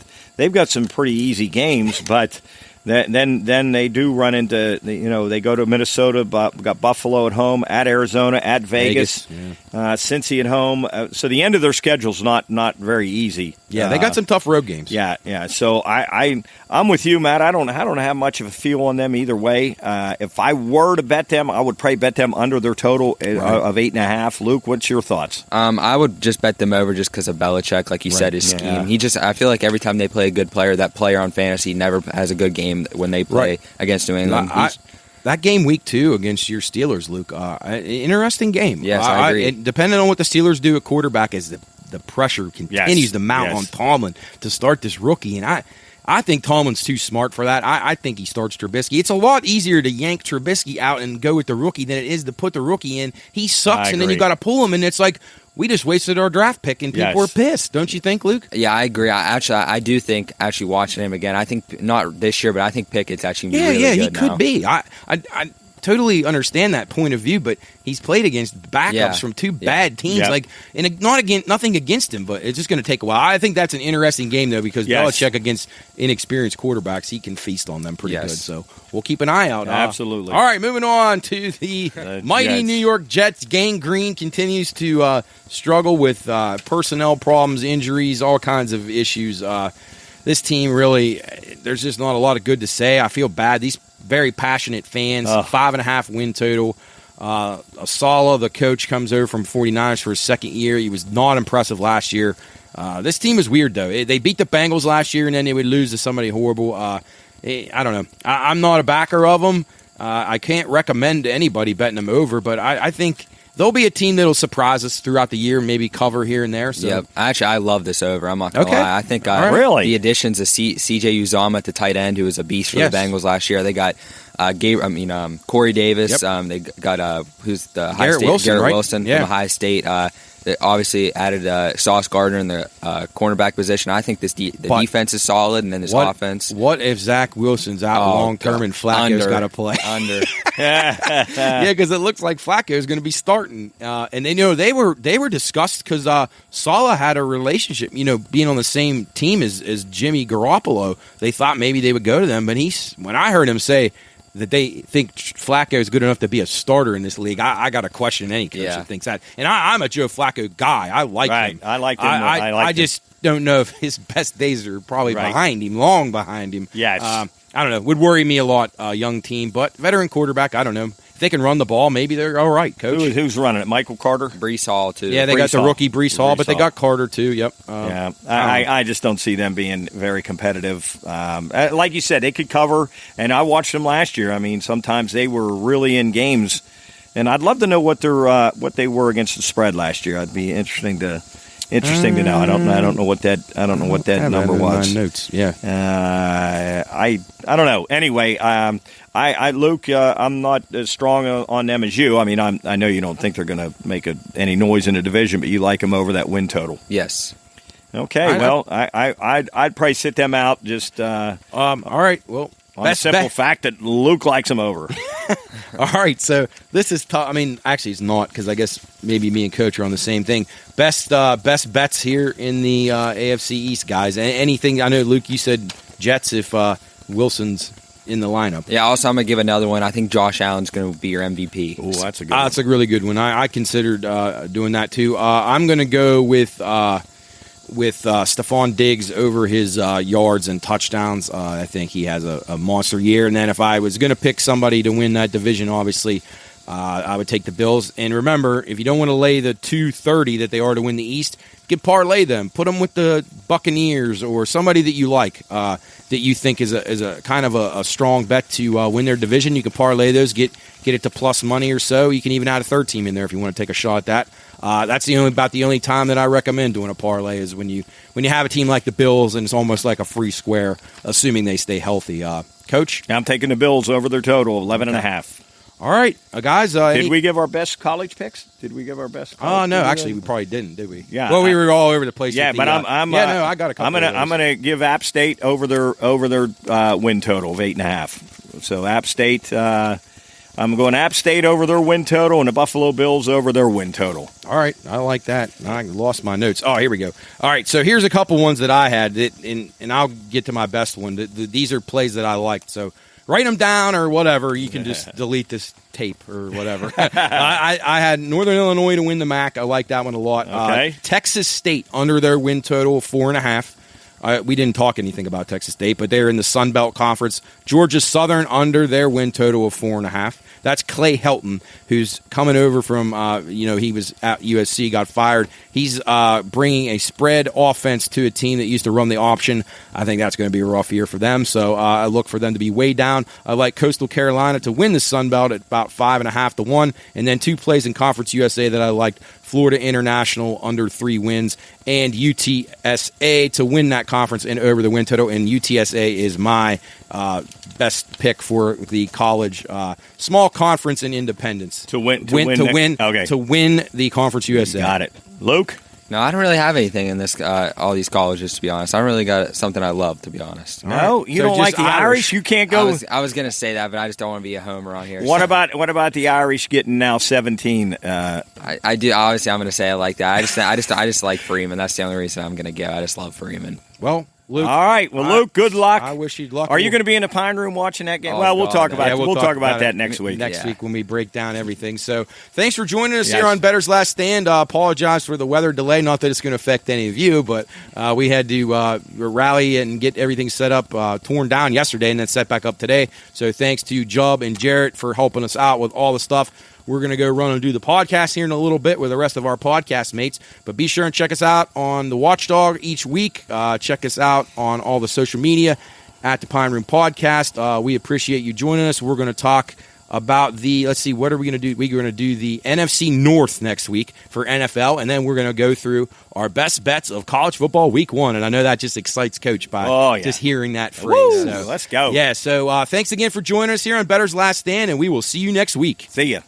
some pretty easy games, but. Then they do run into they go to Minnesota, got Buffalo at home, at Arizona, at Vegas. Cincy at home. So the end of their schedule's not very easy. Yeah, they got some tough road games. Yeah. So I'm with you, Matt. I don't have much of a feel on them either way. If I were to bet them, I would probably bet them under their total of 8.5. Luke, what's your thoughts? I would just bet them over just because of Belichick, like you said, his scheme. I feel like every time they play a good player, that player on fantasy never has a good game when they play against New England. That game week 2 against your Steelers, Luke, interesting game. Yes, I agree. Depending on what the Steelers do at quarterback, as the pressure continues to mount on Tomlin to start this rookie, and I think Tomlin's too smart for that. I think he starts Trubisky. It's a lot easier to yank Trubisky out and go with the rookie than it is to put the rookie in. He sucks, and then you got to pull him, and it's like, we just wasted our draft pick, and people are pissed. Don't you think, Luke? Yeah, I agree. I do think, actually watching him again, I think, not this year, but I think Pickett's actually really good he could be. I totally understand that point of view, but he's played against backups from two bad teams. Yep. Like, and nothing against him, but it's just going to take a while. I think that's an interesting game though, because Belichick against inexperienced quarterbacks, he can feast on them pretty good. So we'll keep an eye out. Absolutely. All right, moving on to the mighty New York Jets. Gang Green continues to struggle with personnel problems, injuries, all kinds of issues. This team really, there's just not a lot of good to say. I feel bad. These very passionate fans, 5.5 win total. Asala, the coach, comes over from 49ers for his second year. He was not impressive last year. This team is weird, though. They beat the Bengals last year, and then they would lose to somebody horrible. I don't know. I'm not a backer of them. I can't recommend to anybody betting them over, but I think they'll be a team that'll surprise us throughout the year, maybe cover here and there. So. Yeah, actually, I love this over. I'm not going to lie. I think really? The additions of C.J. Uzomah at the tight end, who was a beast for the Bengals last year. They got Corey Davis. Yep. They got who's the High Garrett State Wilson, Garrett right? Wilson Yeah. from Ohio State. They obviously added Sauce Gardner in the cornerback position. I think the defense is solid, and then this offense. What if Zach Wilson's out long term and Flacco's got to play? Under. Yeah, because it looks like Flacco's going to be starting, and they were discussed because Saleh had a relationship, being on the same team as Jimmy Garoppolo. They thought maybe they would go to them, but when I heard him say that they think Flacco is good enough to be a starter in this league, I got to question any coach that thinks that. And I'm a Joe Flacco guy. I like him. I like him. I just don't know if his best days are probably behind him, long behind him. Yeah. I don't know. Would worry me a lot, young team. But veteran quarterback, I don't know. If they can run the ball, maybe they're all right, Coach. Who's running it? Michael Carter? Brees Hall, too. Yeah, they got the rookie Brees Hall, but they got Carter, too. Yep. I just don't see them being very competitive. Like you said, they could cover, and I watched them last year. I mean, sometimes they were really in games, and I'd love to know what they were against the spread last year. I'd be interesting to know. I don't know what that number was. My notes. Yeah. I don't know. Anyway, Luke, I'm not as strong on them as you. I mean, I know you don't think they're going to make any noise in the division, but you like them over that win total. Yes. Okay. I'd probably sit them out. Just all right. Well, on the simple fact that Luke likes them over. All right, so this is tough. I mean, actually, it's not because I guess maybe me and Coach are on the same thing. Best bets here in the AFC East, guys. Anything? I know, Luke, you said Jets if Wilson's in the lineup. Yeah. Also, I'm gonna give another one. I think Josh Allen's gonna be your MVP. Oh, that's a good one. That's a really good one. I considered doing that too. I'm gonna go with Stephon Diggs over his yards and touchdowns. I think he has a monster year. And then if I was going to pick somebody to win that division, obviously, I would take the Bills. And remember, if you don't want to lay the 230 that they are to win the East, you can parlay them. Put them with the Buccaneers or somebody that you like that you think is a kind of a strong bet to win their division. You can parlay those, get it to plus money or so. You can even add a third team in there if you want to take a shot at that. That's about the only time that I recommend doing a parlay is when you have a team like the Bills and it's almost like a free square, assuming they stay healthy. Coach? I'm taking the Bills over their total, 11.5. All right, guys. Did we give our best college picks? Did we give our best? Oh no, actually, we probably didn't, did we? Yeah. Well, we were all over the place. Yeah, but I got a couple. I'm gonna give App State over their win total of 8.5. So App State. I'm going App State over their win total and the Buffalo Bills over their win total. All right, I like that. I lost my notes. Oh, here we go. All right, so here's a couple ones that I had, and I'll get to my best one. These are plays that I liked, so write them down or whatever. You can just delete this tape or whatever. I had Northern Illinois to win the MAC. I like that one a lot. Okay. Texas State under their win total of 4.5. We didn't talk anything about Texas State, but they're in the Sun Belt Conference. Georgia Southern under their win total of 4.5. That's Clay Helton, who's coming over from, he was at USC, got fired. He's bringing a spread offense to a team that used to run the option. I think that's going to be a rough year for them, so I look for them to be way down. I like Coastal Carolina to win the Sun Belt at about 5.5 to 1, and then two plays in Conference USA that I liked. Florida International under 3 wins, and UTSA to win that conference and over the win total. And UTSA is my best pick for the college small conference and independence to win the Conference USA. Got it, Luke. No, I don't really have anything in this all these colleges, to be honest. I don't really got something I love, to be honest. No, you don't like the Irish? You can't go. I was going to say that, but I just don't want to be a homer on here. What about the Irish getting now 17? I do. Obviously, I'm going to say I like that. I just like Freeman. That's the only reason I'm going to go. I just love Freeman. Well, Luke. All right. Well, Luke, good luck. I wish you'd luck. Are you going to be in the Pine Room watching that game? Oh, well, we'll God, talk about it. We'll talk about that next week. Next week when we break down everything. So thanks for joining us here on Bettor's Last Stand. Apologize for the weather delay. Not that it's going to affect any of you, but we had to rally and get everything set up, torn down yesterday and then set back up today. So thanks to Jubb and Jarrett for helping us out with all the stuff. We're going to go run and do the podcast here in a little bit with the rest of our podcast mates. But be sure and check us out on the Watchdog each week. Check us out on all the social media at the Pine Room Podcast. We appreciate you joining us. We're going to talk about let's see, what are we going to do? We're going to do the NFC North next week for NFL, and then we're going to go through our best bets of college football week 1. And I know that just excites Coach by just hearing that phrase. So, let's go. Yeah, so thanks again for joining us here on Bettor's Last Stand, and we will see you next week. See ya.